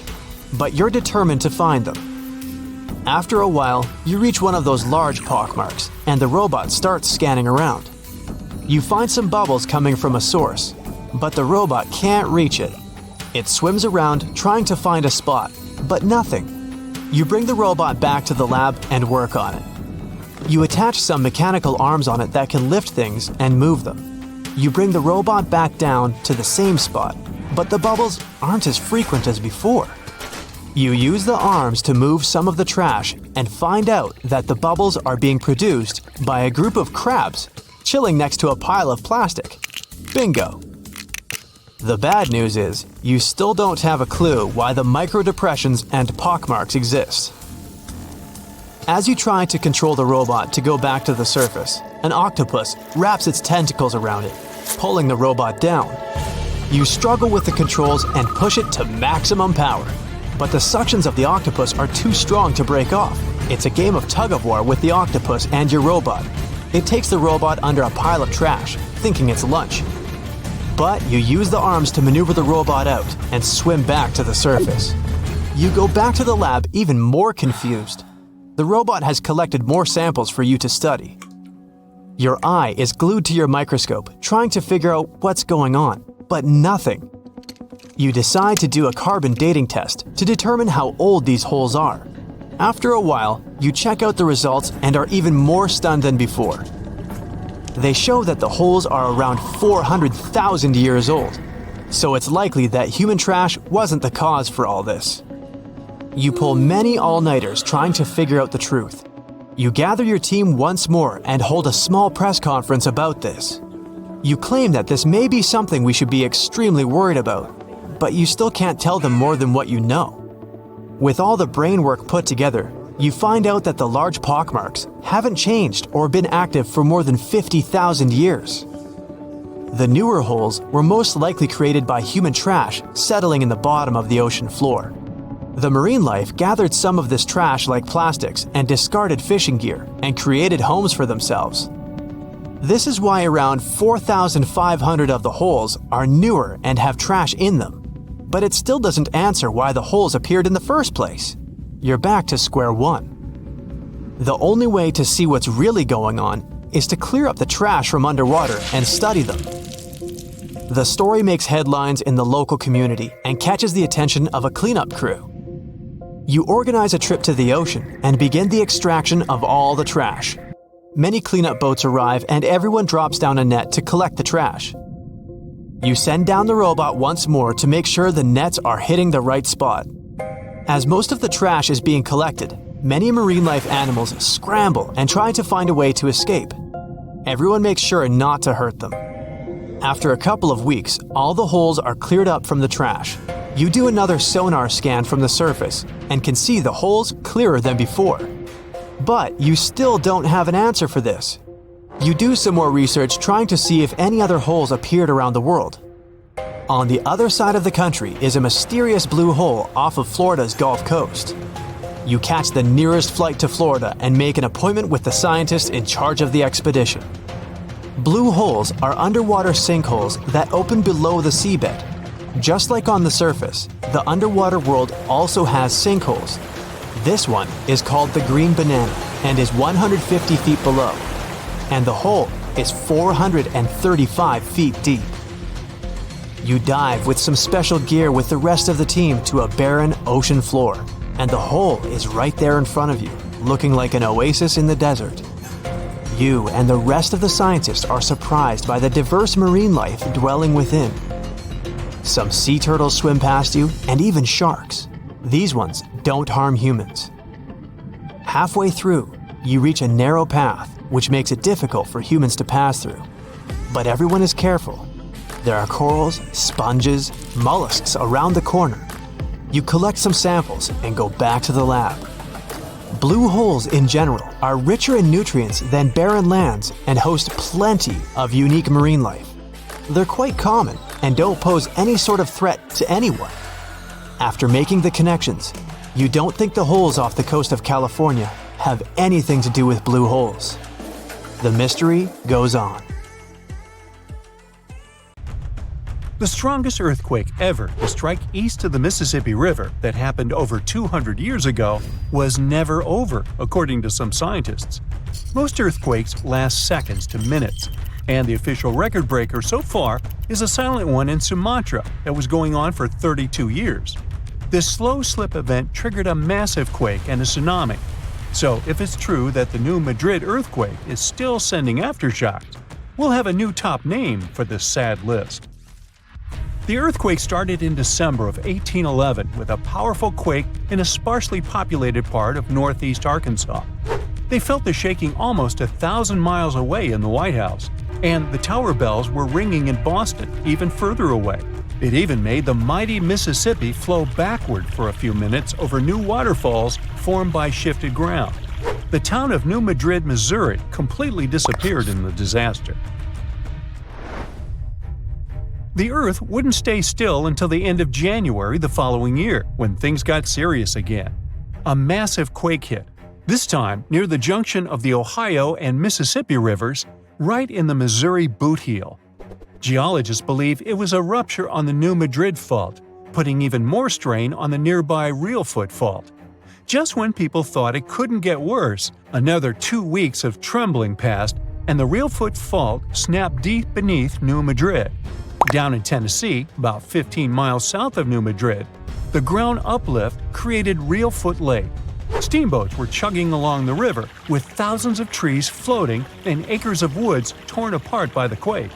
but you're determined to find them. After a while, you reach one of those large pock marks, and the robot starts scanning around. You find some bubbles coming from a source, but the robot can't reach it. It swims around trying to find a spot, but nothing. You bring the robot back to the lab and work on it. You attach some mechanical arms on it that can lift things and move them. You bring the robot back down to the same spot, but the bubbles aren't as frequent as before. You use the arms to move some of the trash and find out that the bubbles are being produced by a group of crabs chilling next to a pile of plastic. Bingo! The bad news is, you still don't have a clue why the microdepressions and pockmarks exist. As you try to control the robot to go back to the surface, an octopus wraps its tentacles around it, pulling the robot down. You struggle with the controls and push it to maximum power, but the suctions of the octopus are too strong to break off. It's a game of tug-of-war with the octopus and your robot. It takes the robot under a pile of trash, thinking it's lunch. But you use the arms to maneuver the robot out and swim back to the surface. You go back to the lab even more confused. The robot has collected more samples for you to study. Your eye is glued to your microscope, trying to figure out what's going on, but nothing. You decide to do a carbon dating test to determine how old these holes are. After a while, you check out the results and are even more stunned than before. They show that the holes are around 400,000 years old, so it's likely that human trash wasn't the cause for all this. You pull many all-nighters trying to figure out the truth. You gather your team once more and hold a small press conference about this. You claim that this may be something we should be extremely worried about, but you still can't tell them more than what you know. With all the brain work put together, you find out that the large pockmarks haven't changed or been active for more than 50,000 years. The newer holes were most likely created by human trash settling in the bottom of the ocean floor. The marine life gathered some of this trash like plastics and discarded fishing gear and created homes for themselves. This is why around 4,500 of the holes are newer and have trash in them. But it still doesn't answer why the holes appeared in the first place. You're back to square one. The only way to see what's really going on is to clear up the trash from underwater and study them. The story makes headlines in the local community and catches the attention of a cleanup crew. You organize a trip to the ocean and begin the extraction of all the trash. Many cleanup boats arrive and everyone drops down a net to collect the trash. You send down the robot once more to make sure the nets are hitting the right spot. As most of the trash is being collected, many marine life animals scramble and try to find a way to escape. Everyone makes sure not to hurt them. After a couple of weeks, all the holes are cleared up from the trash. You do another sonar scan from the surface and can see the holes clearer than before. But you still don't have an answer for this. You do some more research trying to see if any other holes appeared around the world. On the other side of the country is a mysterious blue hole off of Florida's Gulf Coast. You catch the nearest flight to Florida and make an appointment with the scientist in charge of the expedition. Blue holes are underwater sinkholes that open below the seabed. Just like on the surface, the underwater world also has sinkholes. This one is called the Green Banana and is 150 feet below, and the hole is 435 feet deep. You dive with some special gear with the rest of the team to a barren ocean floor, and the hole is right there in front of you, looking like an oasis in the desert. You and the rest of the scientists are surprised by the diverse marine life dwelling within. Some sea turtles swim past you, and even sharks. These ones don't harm humans. Halfway through, you reach a narrow path, which makes it difficult for humans to pass through. But everyone is careful. There are corals, sponges, mollusks around the corner. You collect some samples and go back to the lab. Blue holes in general are richer in nutrients than barren lands and host plenty of unique marine life. They're quite common and don't pose any sort of threat to anyone. After making the connections, you don't think the holes off the coast of California have anything to do with blue holes. The mystery goes on. The strongest earthquake ever to strike east of the Mississippi River that happened over 200 years ago was never over, according to some scientists. Most earthquakes last seconds to minutes, and the official record breaker so far is a silent one in Sumatra that was going on for 32 years. This slow slip event triggered a massive quake and a tsunami. So if it's true that the new Madrid earthquake is still sending aftershocks, we'll have a new top name for this sad list. The earthquake started in December of 1811 with a powerful quake in a sparsely populated part of northeast Arkansas. They felt the shaking almost 1,000 miles away in the White House, and the tower bells were ringing in Boston, even further away. It even made the mighty Mississippi flow backward for a few minutes over new waterfalls formed by shifted ground. The town of New Madrid, Missouri, completely disappeared in the disaster. The Earth wouldn't stay still until the end of January the following year, when things got serious again. A massive quake hit, this time near the junction of the Ohio and Mississippi rivers, right in the Missouri boot heel. Geologists believe it was a rupture on the New Madrid Fault, putting even more strain on the nearby Reelfoot Fault. Just when people thought it couldn't get worse, another 2 weeks of trembling passed, and the Reelfoot Fault snapped deep beneath New Madrid. Down in Tennessee, about 15 miles south of New Madrid, the ground uplift created Reelfoot Lake. Steamboats were chugging along the river, with thousands of trees floating and acres of woods torn apart by the quake.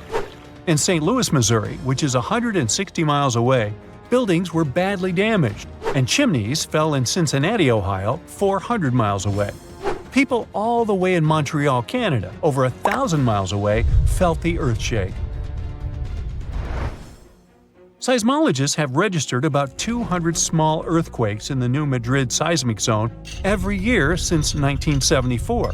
In St. Louis, Missouri, which is 160 miles away, buildings were badly damaged, and chimneys fell in Cincinnati, Ohio, 400 miles away. People all the way in Montreal, Canada, over 1,000 miles away, felt the earthshake. Seismologists have registered about 200 small earthquakes in the New Madrid seismic zone every year since 1974.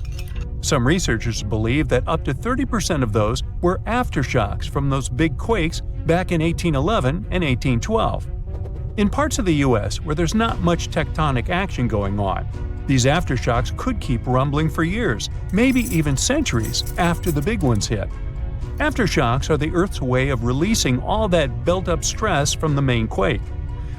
Some researchers believe that up to 30% of those were aftershocks from those big quakes back in 1811 and 1812. In parts of the U.S. where there's not much tectonic action going on, these aftershocks could keep rumbling for years, maybe even centuries, after the big ones hit. Aftershocks are the Earth's way of releasing all that built-up stress from the main quake.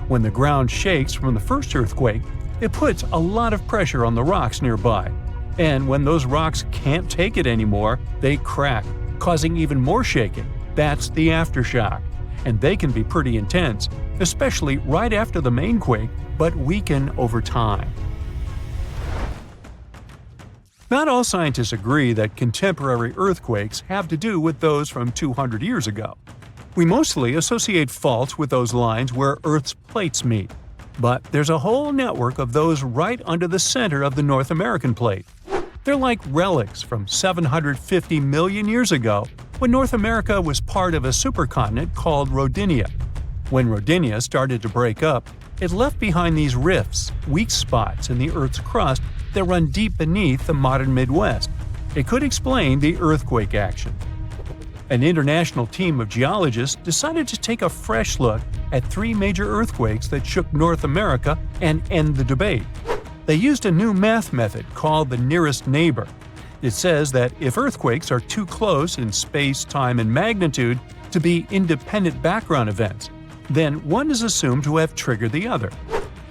When the ground shakes from the first earthquake, it puts a lot of pressure on the rocks nearby. And when those rocks can't take it anymore, they crack, causing even more shaking. That's the aftershock. And they can be pretty intense, especially right after the main quake, but weaken over time. Not all scientists agree that contemporary earthquakes have to do with those from 200 years ago. We mostly associate faults with those lines where Earth's plates meet. But there's a whole network of those right under the center of the North American plate. They're like relics from 750 million years ago, when North America was part of a supercontinent called Rodinia. When Rodinia started to break up, it left behind these rifts, weak spots in the Earth's crust that run deep beneath the modern Midwest. It could explain the earthquake action. An international team of geologists decided to take a fresh look at 3 major earthquakes that shook North America and end the debate. They used a new math method called the nearest neighbor. It says that if earthquakes are too close in space, time, and magnitude to be independent background events, then one is assumed to have triggered the other.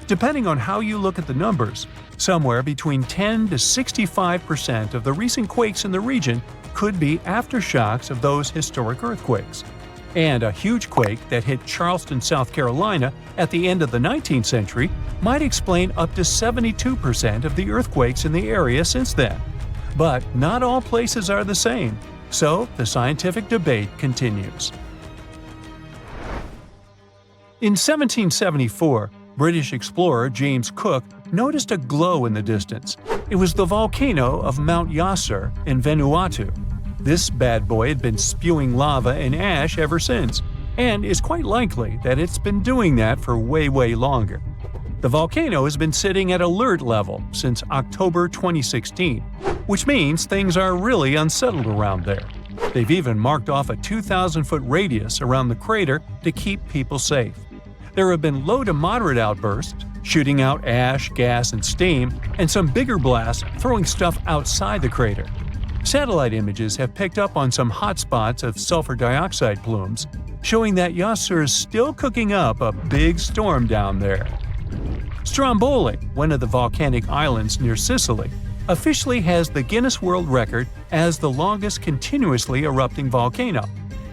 Depending on how you look at the numbers, somewhere between 10 to 65% of the recent quakes in the region could be aftershocks of those historic earthquakes. And a huge quake that hit Charleston, South Carolina at the end of the 19th century might explain up to 72% of the earthquakes in the area since then. But not all places are the same, so the scientific debate continues. In 1774, British explorer James Cook noticed a glow in the distance. It was the volcano of Mount Yasur in Vanuatu. This bad boy had been spewing lava and ash ever since, and it's quite likely that it's been doing that for way longer. The volcano has been sitting at alert level since October 2016, which means things are really unsettled around there. They've even marked off a 2,000-foot radius around the crater to keep people safe. There have been low to moderate outbursts, shooting out ash, gas, and steam, and some bigger blasts throwing stuff outside the crater. Satellite images have picked up on some hotspots of sulfur dioxide plumes, showing that Yasur is still cooking up a big storm down there. Stromboli, one of the volcanic islands near Sicily, officially has the Guinness World Record as the longest continuously erupting volcano.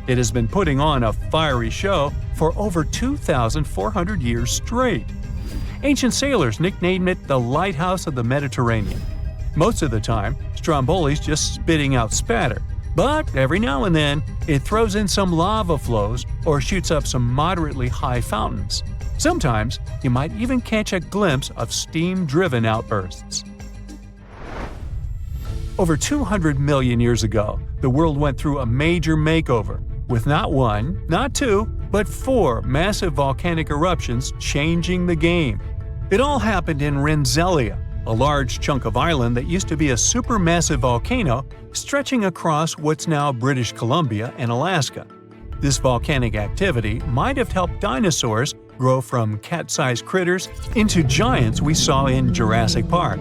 It has been putting on a fiery show for over 2,400 years straight. Ancient sailors nicknamed it the Lighthouse of the Mediterranean. Most of the time, Stromboli's just spitting out spatter, but every now and then it throws in some lava flows or shoots up some moderately high fountains. Sometimes you might even catch a glimpse of steam-driven outbursts. Over 200 million years ago, the world went through a major makeover, with not one, not two, but 4 massive volcanic eruptions changing the game. It all happened in Rensselaer, a large chunk of island that used to be a supermassive volcano stretching across what's now British Columbia and Alaska. This volcanic activity might have helped dinosaurs grow from cat-sized critters into giants we saw in Jurassic Park.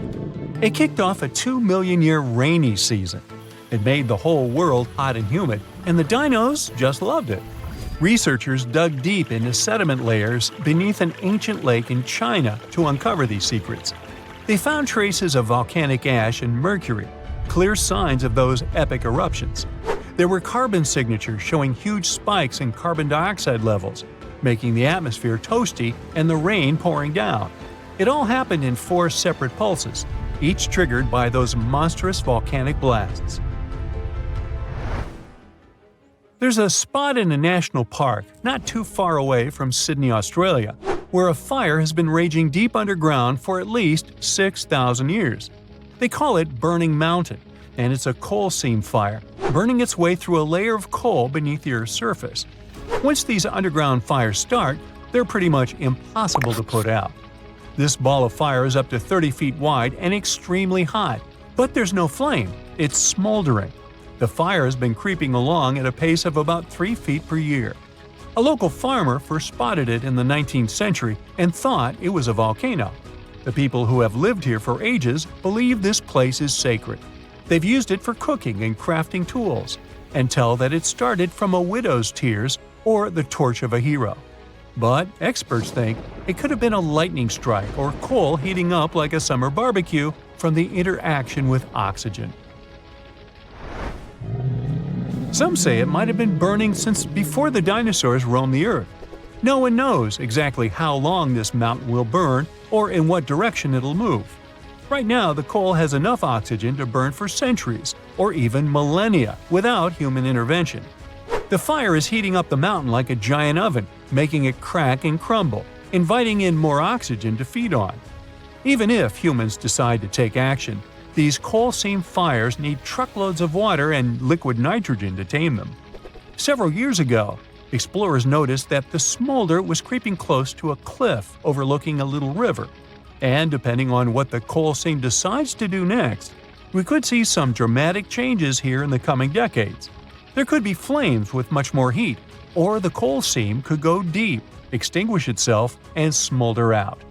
It kicked off a 2-million-year rainy season. It made the whole world hot and humid, and the dinos just loved it. Researchers dug deep into sediment layers beneath an ancient lake in China to uncover these secrets. They found traces of volcanic ash and mercury, clear signs of those epic eruptions. There were carbon signatures showing huge spikes in carbon dioxide levels, making the atmosphere toasty and the rain pouring down. It all happened in 4 separate pulses, each triggered by those monstrous volcanic blasts. There's a spot in a national park not too far away from Sydney, Australia, where a fire has been raging deep underground for at least 6,000 years. They call it Burning Mountain, and it's a coal seam fire, burning its way through a layer of coal beneath the Earth's surface. Once these underground fires start, they're pretty much impossible to put out. This ball of fire is up to 30 feet wide and extremely hot, but there's no flame, it's smoldering. The fire has been creeping along at a pace of about 3 feet per year. A local farmer first spotted it in the 19th century and thought it was a volcano. The people who have lived here for ages believe this place is sacred. They've used it for cooking and crafting tools, and tell that it started from a widow's tears or the torch of a hero. But experts think it could have been a lightning strike or coal heating up like a summer barbecue from the interaction with oxygen. Some say it might have been burning since before the dinosaurs roamed the Earth. No one knows exactly how long this mountain will burn or in what direction it'll move. Right now, the coal has enough oxygen to burn for centuries or even millennia without human intervention. The fire is heating up the mountain like a giant oven, making it crack and crumble, inviting in more oxygen to feed on. Even if humans decide to take action, these coal seam fires need truckloads of water and liquid nitrogen to tame them. Several years ago, explorers noticed that the smolder was creeping close to a cliff overlooking a little river. And depending on what the coal seam decides to do next, we could see some dramatic changes here in the coming decades. There could be flames with much more heat, or the coal seam could go deep, extinguish itself, and smolder out.